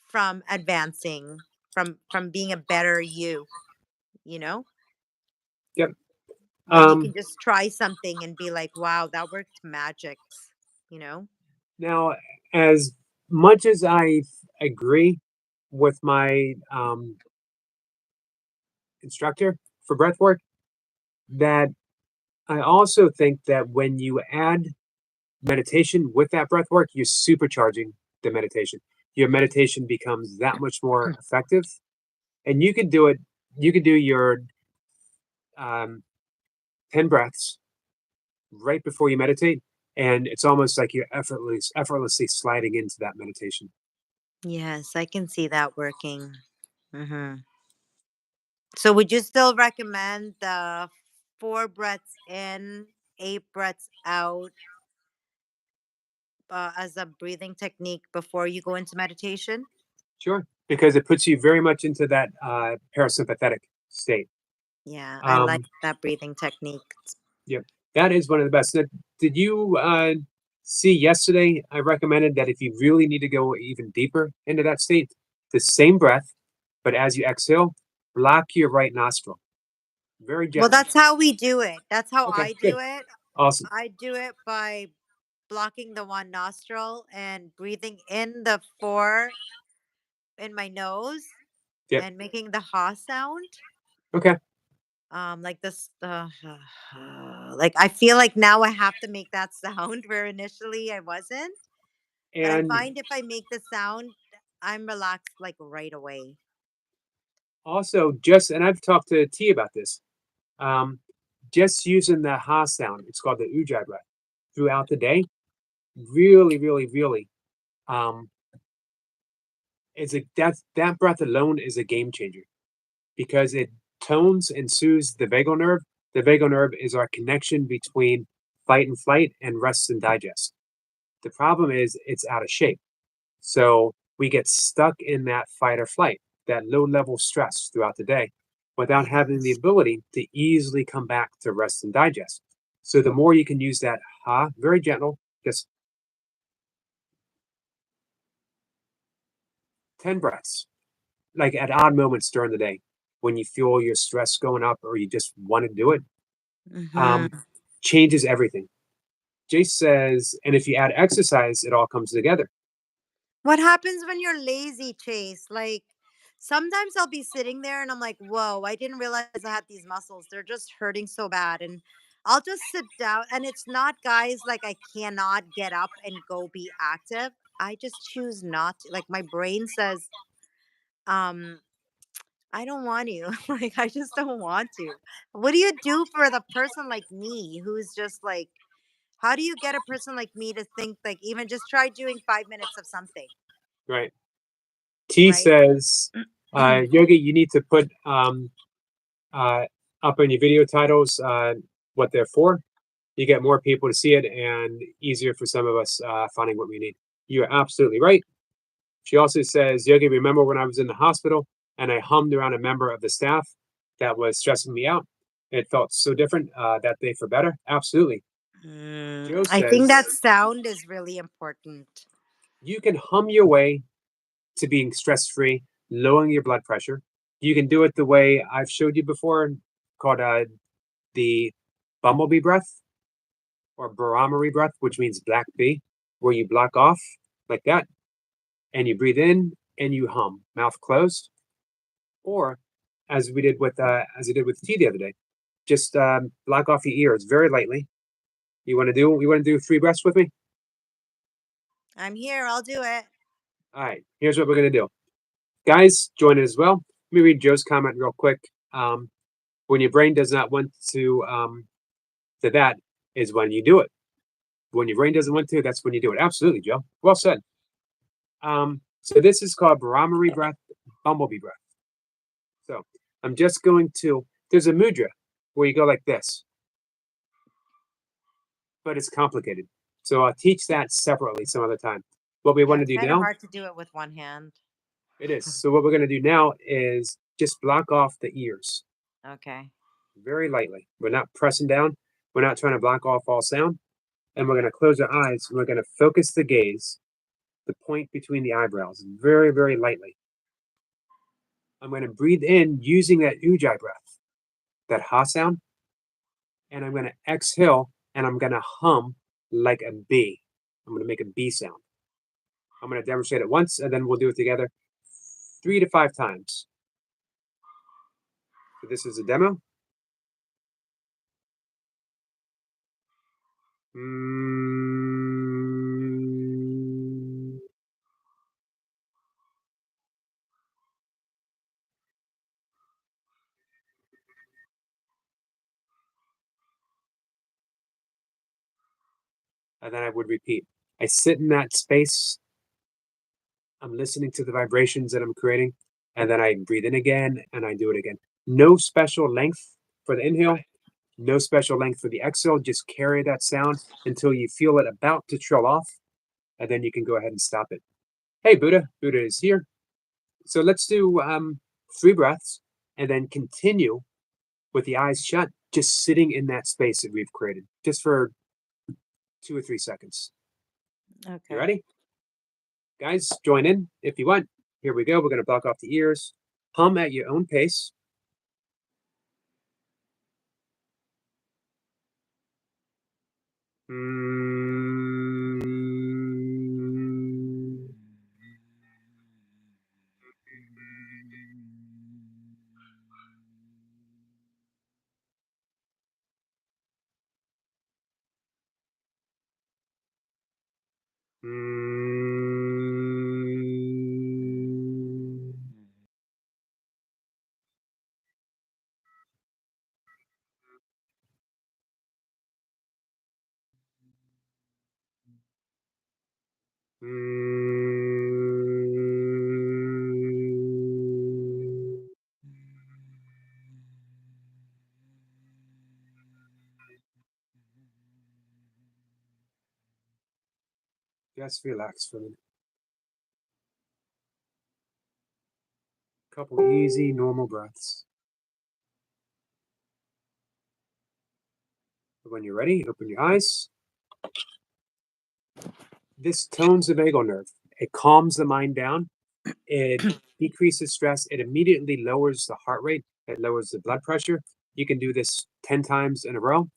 from advancing, from being a better you, you know? Yep. When you can Um, just try something and be like, wow, that worked magics, you know? Now, as much as I agree with my instructor for breath work, that I also think that when you add meditation with that breath work, you're supercharging the meditation. Your meditation becomes that much more effective, and you could do it. You could do your um, 10 breaths right before you meditate, and it's almost like you're effortlessly sliding into that meditation. Yes, I can see that working. Hmm. So would you still recommend the 4 breaths in, 8 breaths out as a breathing technique before you go into meditation? Sure, because it puts you very much into that parasympathetic state. Yeah, I like Um, that breathing technique. yep, that is one of the best. Did you see yesterday? I recommended that if you really need to go even deeper into that state, the same breath, but as you exhale, block your right nostril very Well, gently. that's how we do it. That's how Okay, I good, do it. awesome. I do it by blocking the one nostril and breathing in the four in my nose Yep. and making the ha sound. Okay. Like this, like I feel like now I have to make that sound where initially I wasn't. But I And find if I make the sound, I'm relaxed like right away. also, just and I've talked to T about this. Um, just using the ha sound, it's called the ujjayi breath, throughout the day, really, really, really um, that breath alone is a game changer because it tones and soothes the vagal nerve. The vagal nerve is our connection between fight and flight and rest and digest. The problem is it's out of shape. So we get stuck in that fight or flight, that low level stress throughout the day without having the Yes. ability to easily come back to rest and digest. So the more you can use that ha, very gentle, just 10 breaths, like at odd moments during the day when you feel your stress going up or you just want to do it, um, Hmm. changes everything. Jace says, and if you add exercise, it all comes together. What happens when you're lazy, Chase? Like sometimes I'll be sitting there and I'm like, whoa, I didn't realize I had these muscles. They're just hurting so bad. And I'll just sit down. And it's not, guys, like I cannot get up and go be active. I just choose not to. Like my brain says, um, I don't want to. Like I just don't want to. What do you do for the person like me who's just like, how do you get a person like me to think like even just try doing 5 minutes of something, Right. T right? says, Yogi, you need to put uh, up in your video titles what they're for. You get more people to see it and easier for some of us finding what we need. You're absolutely right. She also says, Yogi, remember when I was in the hospital and I hummed around a member of the staff that was stressing me out? It felt so different that day for better. Absolutely. Joe I think says, that sound is really important. you can hum your way to being stress free, lowering your blood pressure. You can do it the way I've showed you before, called the bumblebee breath or Brahmari breath, which means black bee, where you block off like that and you breathe in and you hum, mouth closed, or as I did with tea the other day, just block off your ears very lightly. You want to do 3 breaths with me? I'm here. I'll do it. All right. Here's what we're gonna do, guys. Join in as well. Let me read Joe's comment real quick. When your brain does not want to that is when you do it. When your brain doesn't want to, that's when you do it. Absolutely, Joe. Well said. So this is called Brahmari breath, bumblebee breath. So I'm just going to, there's a mudra where you go like this, but it's complicated. So I'll teach that separately some other time. What we Yeah, want to it's do kind of now, hard to do it with one hand. it is. So what we're going to do now is just block off the ears Okay. very lightly. We're not pressing down. We're not trying to block off all sound. And we're going to close our eyes and we're going to focus the gaze, the point between the eyebrows, very, very lightly. I'm going to breathe in using that ujjayi breath, that ha sound, and I'm going to exhale and I'm going to hum like a bee. I'm going to make a bee sound. I'm going to demonstrate it once and then we'll do it together 3 to 5 times. So this is a demo. Mm. And then I would repeat. I sit in that space. I'm listening to the vibrations that I'm creating, and then I breathe in again and I do it again. No special length for the inhale, no special length for the exhale. Just carry that sound until you feel it about to trail off, and then you can go ahead and stop it. Hey, Buddha. Buddha is here. So let's do 3 breaths and then continue with the eyes shut, just sitting in that space that we've created, just for 2 or 3 seconds. You Okay. ready? Guys, join in if you want. Here we go. We're going to block off the ears. Hum at your own pace. Mm. Mm. Mm. Just relax for a minute. Couple easy, normal breaths. When you're ready, open your eyes. This tones the vagal nerve. It calms the mind down. It decreases stress. It immediately lowers the heart rate. It lowers the blood pressure. You can do this 10 times in a row.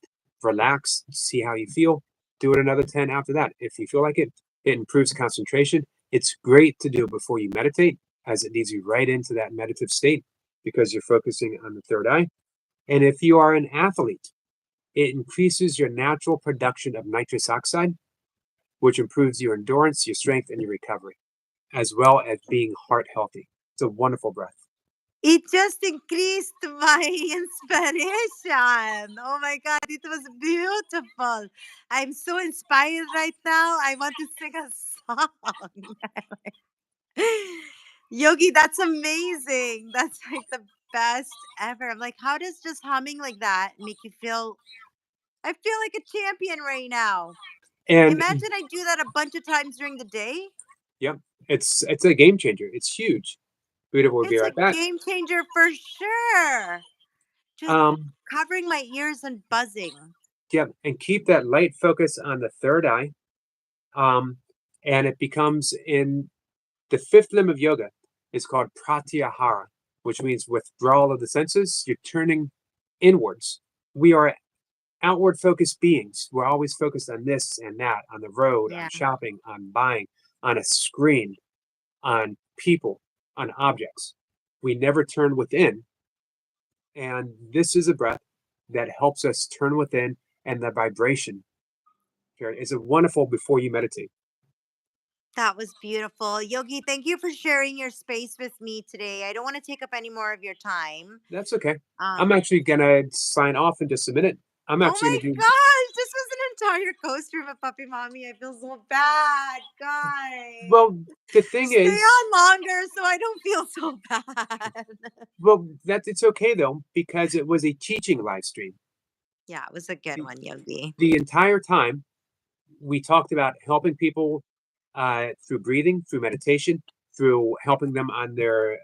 Relax, see how you feel. Do it another 10 after that. If you feel like it, it improves concentration. It's great to do before you meditate, as it leads you right into that meditative state because you're focusing on the third eye. And if you are an athlete, it increases your natural production of nitrous oxide, which improves your endurance, your strength, and your recovery, as well as being heart healthy. It's a wonderful breath. It just increased my inspiration. Oh my God, it was beautiful. I'm so inspired right now. I want to sing a song. Yogi, that's amazing. That's like the best ever. I'm like, how does just humming like that make you feel? I feel like a champion right now. And Imagine I do that a bunch of times during the day. yep, it's a game changer. It's huge. Buddha will be It's a right back. game changer for sure. Just Um, covering my ears and buzzing. yep, and keep that light focus on the third eye. Um, and it becomes in the 5th limb of yoga is called pratyahara, which means withdrawal of the senses. You're turning inwards. We are outward focused beings. We're always focused on this and that, on the road, on Yeah. shopping, on buying, on a screen, on people, on objects. We never turn within. And this is a breath that helps us turn within, and the vibration is a wonderful before you meditate. That was beautiful. Yogi, thank you for sharing your space with me today. I don't want to take up any more of your time. That's okay. I'm Um, actually gonna sign off in just a minute. I'm oh actually my gonna do gosh, this was an entire coaster of a puppy mommy. I feel so bad, guys. Well, the thing Stay is, on longer so I don't feel so bad. well, it's okay though, because it was a teaching live stream. Yeah, it was a good one, Yogi. The entire time we talked about helping people through breathing, through meditation, through helping them on their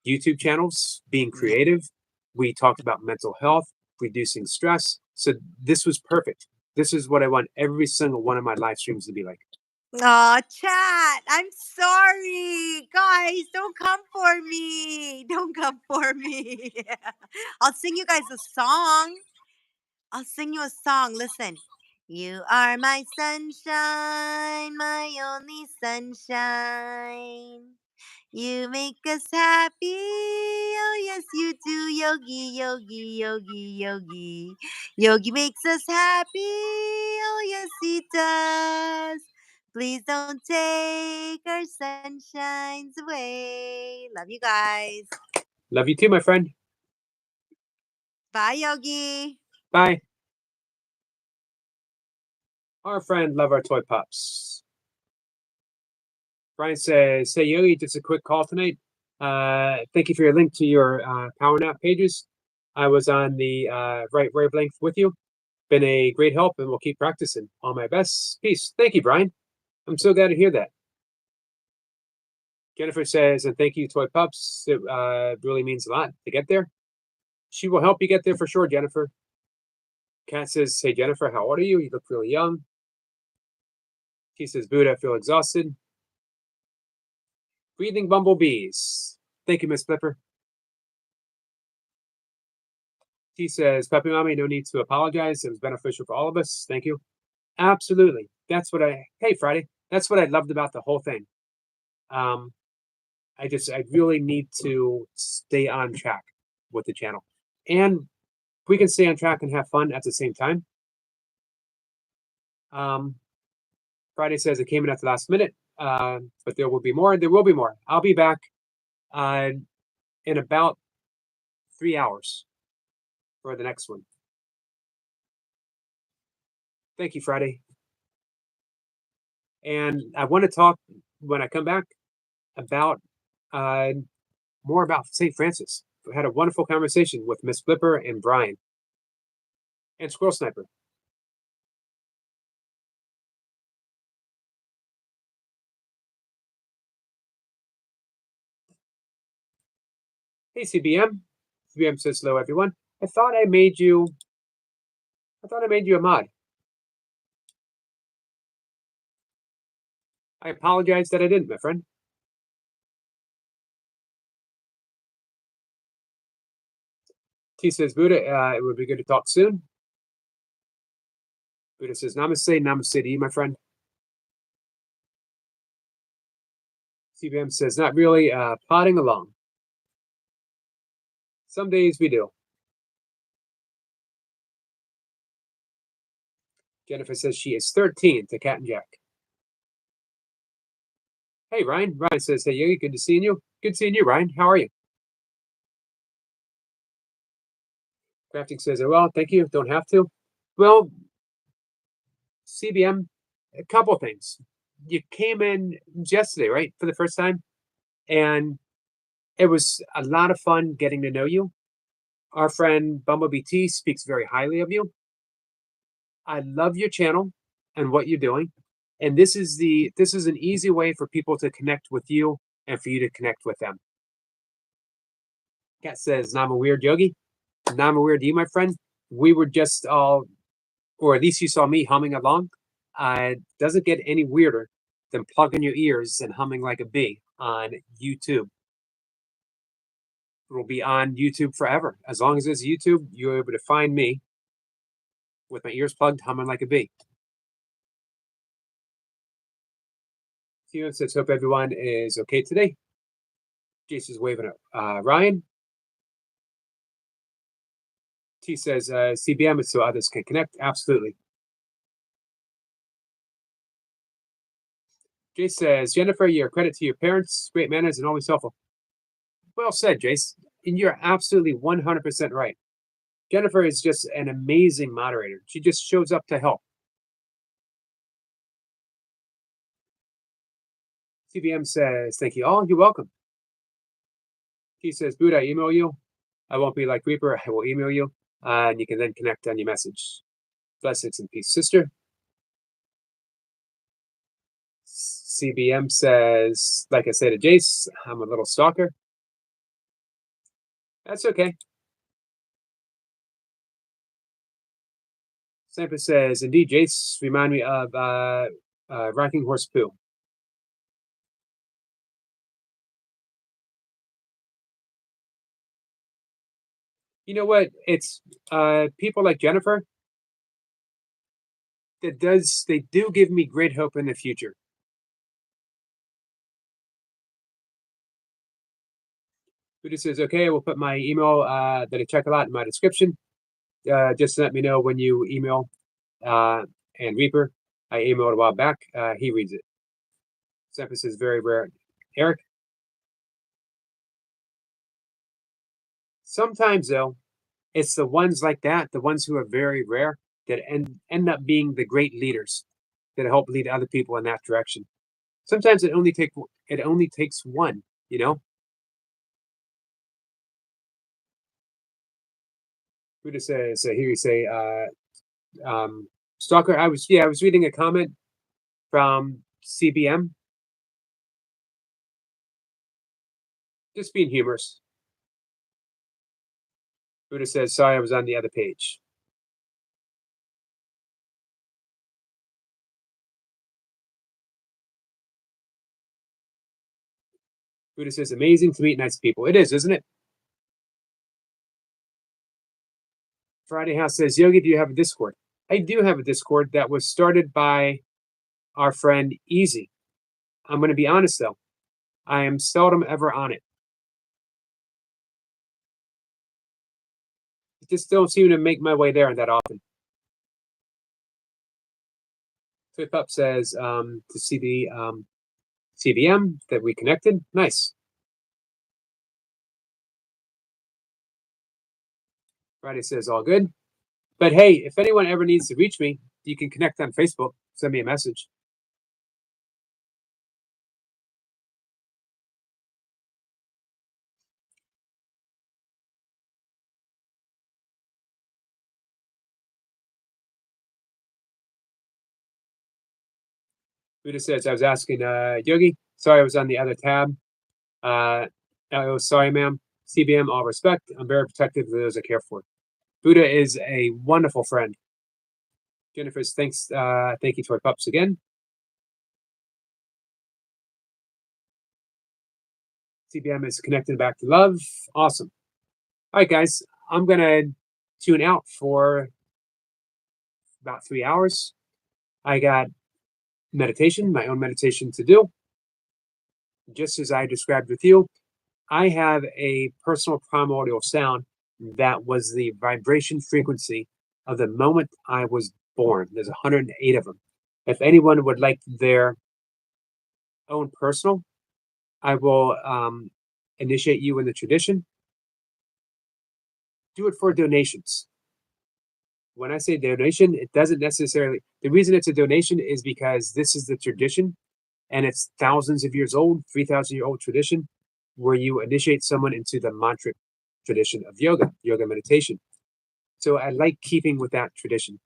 YouTube channels, being Yeah. creative. We talked about mental health, reducing stress. So this was perfect. This is what I want every single one of my live streams to be like. Aw, chat. I'm sorry. Guys, don't come for me. Don't come for me. I'll sing you guys a song. I'll sing you a song. Listen. You are my sunshine, my only sunshine. You make us happy. Oh, yes, you do. Yogi, yogi, yogi, yogi. Yogi makes us happy. Oh, yes, he does. Please don't take our sunshines away. Love you guys. Love you too, my friend. Bye, Yogi. Bye. Our friend, love our toy pups. Brian says, "Hey Yogi, just a quick call tonight. Thank you for your link to your Power Nap pages. I was on the right wavelength with you. Been a great help, and we'll keep practicing. All my best. Peace. Thank you, Brian. I'm so glad to hear that." Jennifer says, "And thank you, Toy Pups. It really means a lot to get there. She will help you get there for sure, Jennifer." Kat says, "Hey Jennifer, how old are you? You look really young." She says, "Buddha, I feel exhausted." Breathing bumblebees. Thank you, Miss Flipper. She says, "Puppy Mommy, no need to apologize. It was beneficial for all of us. Thank you." Absolutely. That's what hey, Friday. That's what I loved about the whole thing. I really need to stay on track with the channel. And we can stay on track and have fun at the same time. Friday says it came in at the last minute, but there will be more. There will be more. I'll be back in about 3 hours for the next one. Thank you, Friday. And I want to talk when I come back about more about St. Francis. I had a wonderful conversation with Miss Flipper and Brian and Squirrel Sniper. Hey, CBM. CBM says hello, everyone. I thought I made you a mod. I apologize that I didn't, my friend. T says, "Buddha, it would be good to talk soon." Buddha says, "Namaste, namaste to you, my friend." CBM says, "Not really, plodding along. Some days we do." Jennifer says she is 13 to Cat and Jack. Hey, Ryan. Ryan says, "Hey, Yogi, good to see you." Good seeing you, Ryan. How are you? Crafting says, "Oh, well, thank you. Don't have to." Well, CBM, a couple things. You came in yesterday, right, for the first time, and it was a lot of fun getting to know you. Our friend Bumblebee T speaks very highly of you. I love your channel and what you're doing, and this is an easy way for people to connect with you and for you to connect with them. Cat says, "Nama weird Yogi." Nama weird to you, my friend. We were just all, or at least you saw me humming along. Doesn't get any weirder than plugging your ears and humming like a bee on YouTube. It will be on YouTube forever. As long as it's YouTube, you're able to find me with my ears plugged, humming like a bee. Steven says, "Hope everyone is okay today." Jason's waving at Ryan. T says, "CBM is so others can connect." Absolutely. Jace says, "Jennifer, you're a credit to your parents, great manners, and always helpful." Well said, Jace. And you're absolutely 100% right. Jennifer is just an amazing moderator. She just shows up to help. CBM says, thank you all. You're welcome. He says, Buddha, I email you. I won't be like Reaper. I will email you. And you can then connect on your message. Blessings and peace, sister. CBM says, like I said to Jace, I'm a little stalker. That's okay. Sampa says, indeed, Jace, remind me of Rocking Horse Poo. You know what? It's people like Jennifer they do give me great hope in the future. Buddha says, okay, we'll put my email that I check a lot in my description. Just let me know when you email. And Reaper, I emailed a while back. He reads it. Sampa says, very rare. Eric? Sometimes, though, it's the ones like that, the ones who are very rare, that end up being the great leaders that help lead other people in that direction. Sometimes it only takes one, you know. Buddha says, here you say, Stalker. I was reading a comment from CBM, just being humorous. Buddha says, sorry, I was on the other page. Buddha says, amazing to meet nice people. It is, isn't it? Friday House says, Yogi, do you have a Discord? I do have a Discord that was started by our friend Easy. I'm going to be honest, though. I am seldom ever on it. I just don't seem to make my way there that often. Flip Up says to see the CBM that we connected. Nice. Friday says all good. But hey, if anyone ever needs to reach me, you can connect on Facebook. Send me a message. Buddha says, I was asking Yogi. Sorry, I was on the other tab. Oh, sorry, ma'am. CBM, all respect. I'm very protective of those I care for. Buddha is a wonderful friend. Jennifer's thank you, Toy Pups, again. CBM is connected back to love. Awesome. All right, guys, I'm going to tune out for about 3 hours. I got meditation, my own meditation to do. Just as I described with you, I have a personal primordial sound that was the vibration frequency of the moment I was born. There's 108 of them. If anyone would like their own personal, I will initiate you in the tradition. Do it for donations. When I say donation, it doesn't necessarily, the reason it's a donation is because this is the tradition and it's thousands of years old, 3,000-year-old tradition where you initiate someone into the mantra tradition of yoga meditation. So I like keeping with that tradition.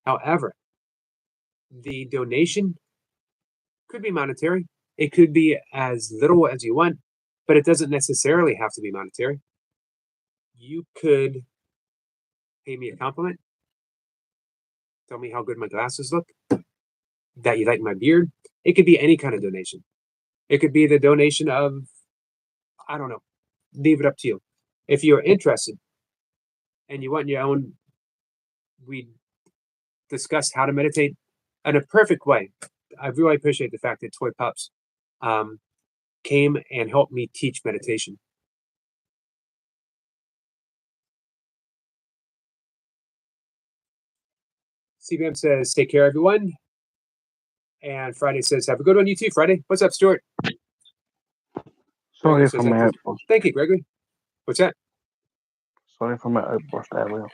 However, the donation could be monetary. It could be as little as you want, but it doesn't necessarily have to be monetary. You could pay me a compliment, tell me how good my glasses look, that you like my beard. It could be any kind of donation. It could be the donation of, I don't know, leave it up to you. If you're interested and you want your own, we discussed how to meditate in a perfect way. I really appreciate the fact that Toy Pups came and helped me teach meditation. CBM says, take care, everyone. And Friday says, have a good one, you too, Friday. What's up, Stuart? Sorry for my headphones. Thank you, Gregory. What's that? Sorry for my outburst earlier.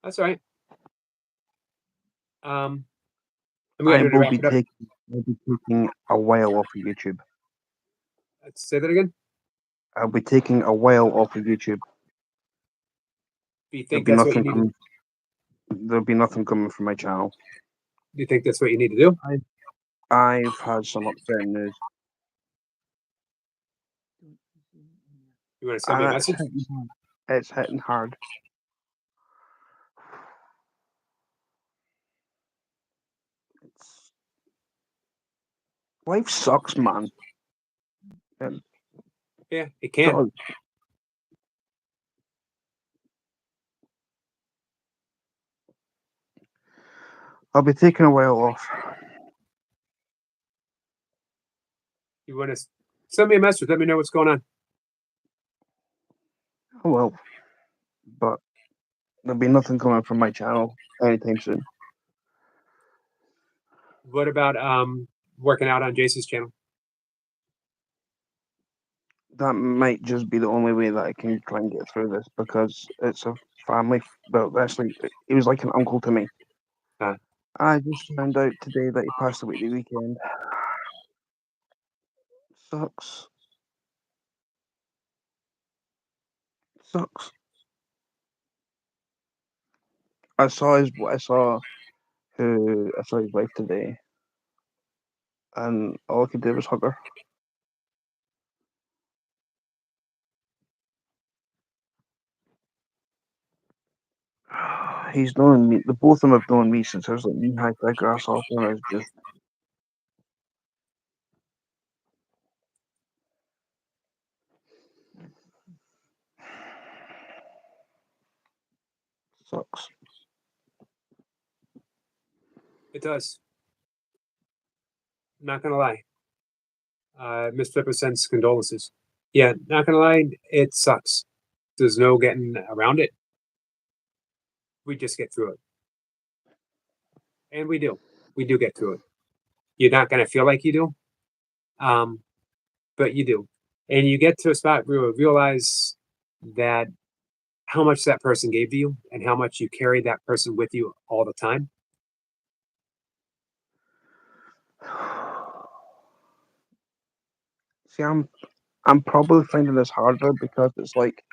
That's all right. I'm ready to wrap it up. I'll be taking a while off of YouTube. Say that again. I'll be taking a while off of YouTube. Do you think that's what you need? There'll be nothing coming from my channel. Do you think that's what you need to do? I've had some upsetting news. You want to send me a It's message? hitting hard. It's hitting hard. Life sucks, man. Yeah, it can. does. I'll be taking a while off. You want to send me a message? Let me know what's going on. Oh well, but there'll be nothing coming from my channel anytime soon. What about working out on Jason's channel? That might just be the only way that I can try and get through this, because it's a family. Well, actually, he was like an uncle to me. I just found out today that he passed away the weekend. Sucks. Sucks. I saw his wife today, and all I could do was hug her. He's known me. The both of them have known me since I was like knee high to a grasshopper, and it's just sucks. It does. Not gonna lie. Miss Flipper sends condolences. Yeah, not gonna lie, it sucks. There's no getting around it. We just get through it. And we do. We do get through it. You're not gonna feel like you do. But you do. And you get to a spot where you realize that how much that person gave to you and how much you carry that person with you all the time. See, I'm probably finding this harder because it's like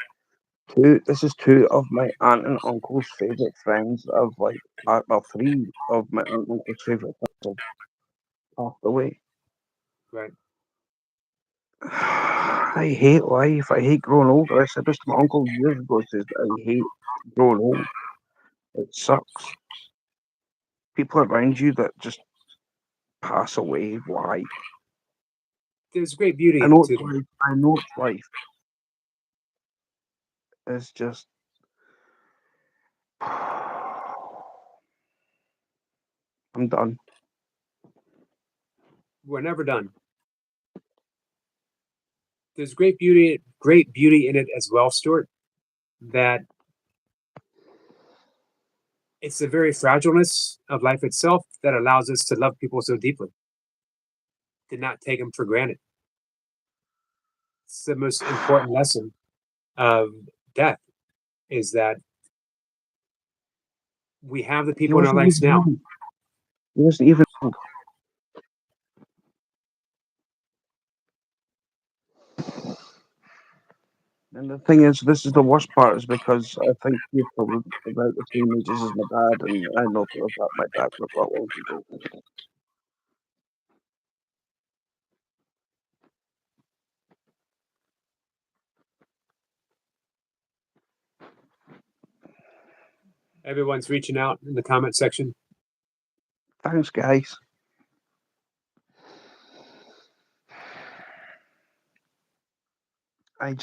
this is two of my aunt and uncle's favorite friends of like well, three of my aunt and uncle's favorite friends have passed away. Right. I hate life. I hate growing old. I said this to my uncle years ago. He says I hate growing old. It sucks. People around you that just pass away. Why? There's great beauty I in know it it's too. life. I know it's life. It's just. I'm done. We're never done. There's great beauty in it as well, Stuart, that it's the very fragileness of life itself that allows us to love people so deeply, to not take them for granted. It's the most important lesson of death, is that we have the people in our lives now. He wasn't even old. And the thing is, this is the worst part, is because I think we're probably about the same ages as my dad, and I know for a fact my dad was a lot older ago. Everyone's reaching out in the comment section. Thanks, guys. I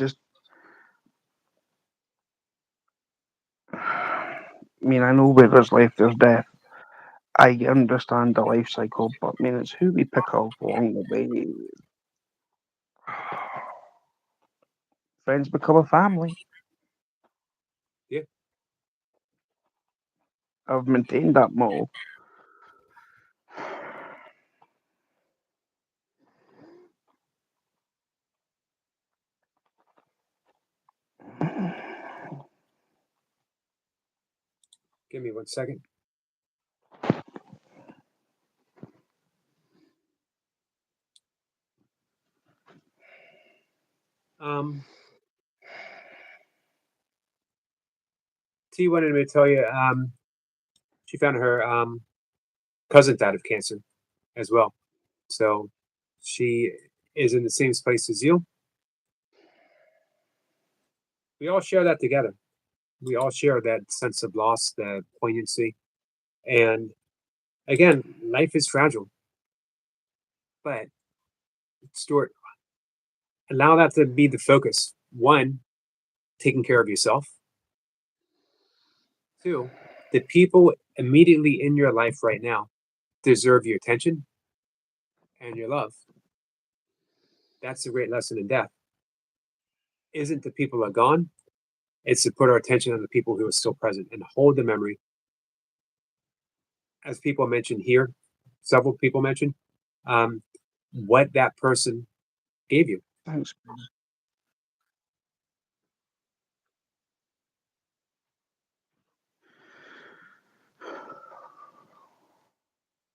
mean, I know where there's life, there's death. I understand the life cycle, but I mean, it's who we pick up along the way. Friends become a family. Yeah. I've maintained that motto. Give me 1 second. T wanted me to tell you, she found her cousin died of cancer as well. So she is in the same place as you. We all share that together. We all share that sense of loss, the poignancy. And again, life is fragile. But Stuart, allow that to be the focus. One, taking care of yourself. Two, the people immediately in your life right now deserve your attention and your love. That's a great lesson in death. Isn't the people are gone, it's to put our attention on the people who are still present and hold the memory. As people mentioned here, several people mentioned, what that person gave you. Thanks.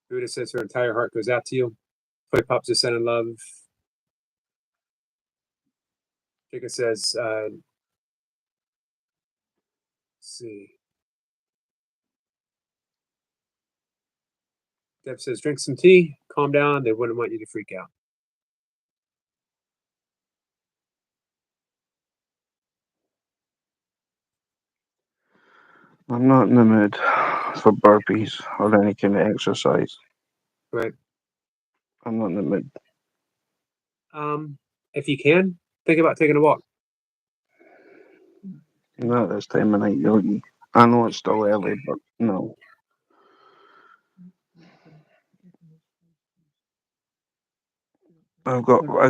Buddha says her entire heart goes out to you. Play Pops is sending love. Jacob says, let's see. Deb says, drink some tea, calm down. They wouldn't want you to freak out. I'm not in the mood for burpees or any kind of exercise. Right. I'm not in the mood. If you can, think about taking a walk. Not this time of night, Yogi. I know it's still early, but no. I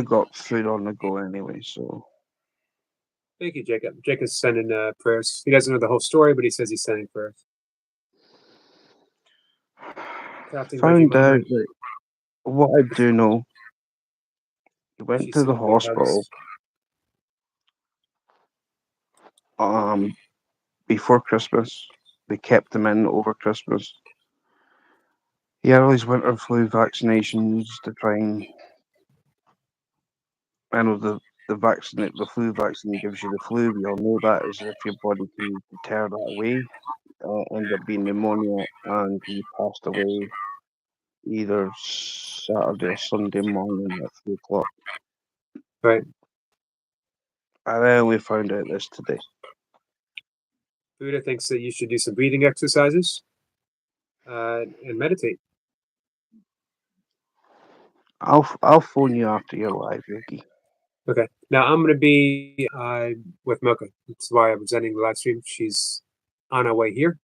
got food on the go anyway, so Thank you, Jacob. Jacob's sending prayers. He doesn't know the whole story, but he says he's sending prayers. Crafting found Veggie out Mama. that what I do know. He went She's to the sending big hospital hugs. before Christmas. They kept him in over Christmas. He had all his winter flu vaccinations to try and I know the flu vaccine gives you the flu. We all know that as if your body can deter that away. Ended up being pneumonia, and he passed away either Saturday or Sunday morning at 3 o'clock. Right. I only found out this today. Buddha thinks that you should do some breathing exercises and meditate. I'll phone you after you're live, Yogi. Okay. Now I'm going to be with Mocha. That's why I was ending the live stream. She's on our way here.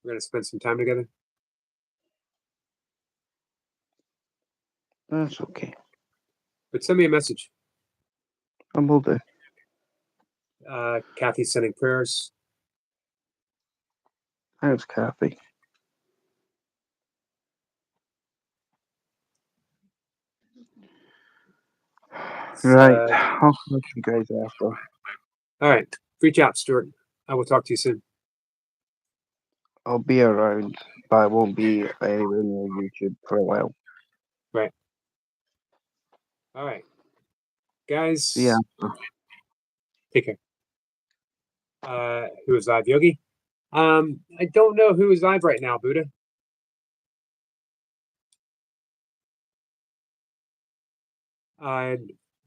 We're going to spend some time together. That's okay. But send me a message. I will do. Kathy's sending prayers. Thanks, Kathy. Right. I'll catch you guys after. All right. Reach out, Stuart. I will talk to you soon. I'll be around, but I won't be anywhere near YouTube for a while. Right. All right. Guys. Yeah. Take care. Who is live? Yogi? I don't know who is live right now, Buddha.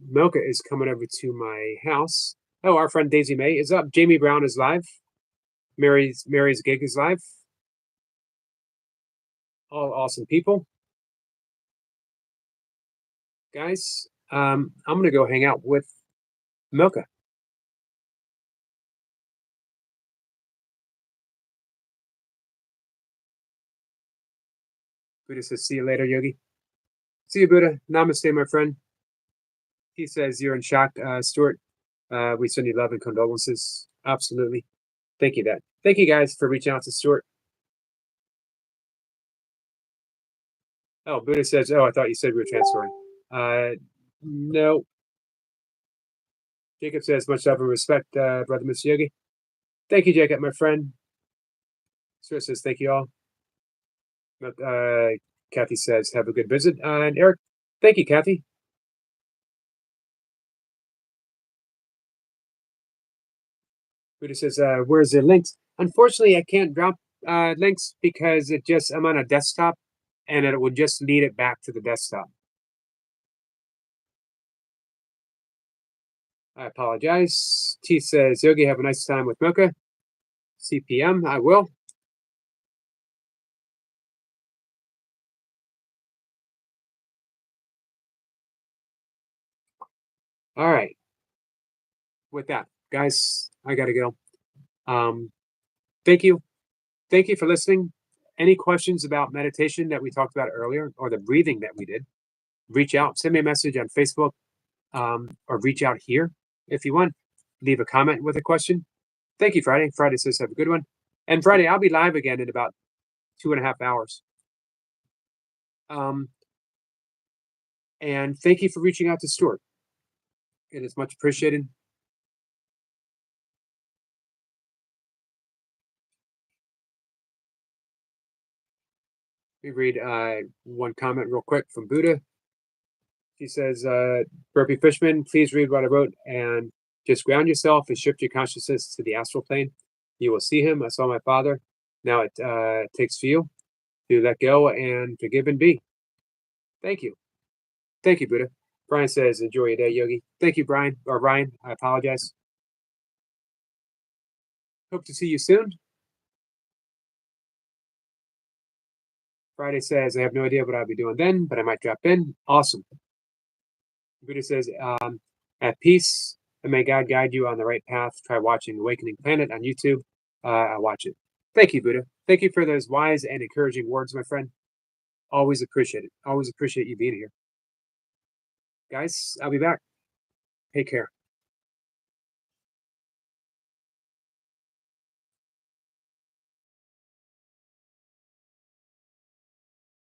Milka is coming over to my house. Oh, our friend Daisy May is up. Jamie Brown is live. Mary's gig is live. All awesome people. Guys, I'm gonna go hang out with Milka. Buddha says, see you later, Yogi. See you, Buddha. Namaste, my friend. He says, you're in shock, Stuart. We send you love and condolences. Absolutely. Thank you, Dad. Thank you, guys, for reaching out to Stuart. Oh, Buddha says, oh, I thought you said we were transferring. No. Jacob says, much love and respect, brother Mr. Yogi. Thank you, Jacob, my friend. Sarah says, thank you all. Kathy says, have a good visit. And Eric, thank you, Kathy. Buddha says, where's the links? Unfortunately, I can't drop links because I'm on a desktop and it will just lead it back to the desktop. I apologize. T says, Yogi, have a nice time with Mocha. CPM, I will. All right. With that, guys, I got to go. Thank you. Thank you for listening. Any questions about meditation that we talked about earlier or the breathing that we did, reach out, send me a message on Facebook or reach out here if you want. Leave a comment with a question. Thank you, Friday. Friday says have a good one. And Friday, I'll be live again in about 2.5 hours. And thank you for reaching out to Stuart. It is much appreciated. Let me read one comment real quick from Buddha. She says, Burpee Fishman, please read what I wrote and just ground yourself and shift your consciousness to the astral plane. You will see him. I saw my father. Now it takes for you to let go and forgive and be. Thank you. Thank you, Buddha. Brian says, enjoy your day, Yogi. Thank you, Brian, or Ryan. I apologize. Hope to see you soon. Friday says, I have no idea what I'll be doing then, but I might drop in. Awesome. Buddha says, at peace, and may God guide you on the right path. Try watching Awakening Planet on YouTube. I'll watch it. Thank you, Buddha. Thank you for those wise and encouraging words, my friend. Always appreciate it. Always appreciate you being here. Guys, I'll be back. Take care.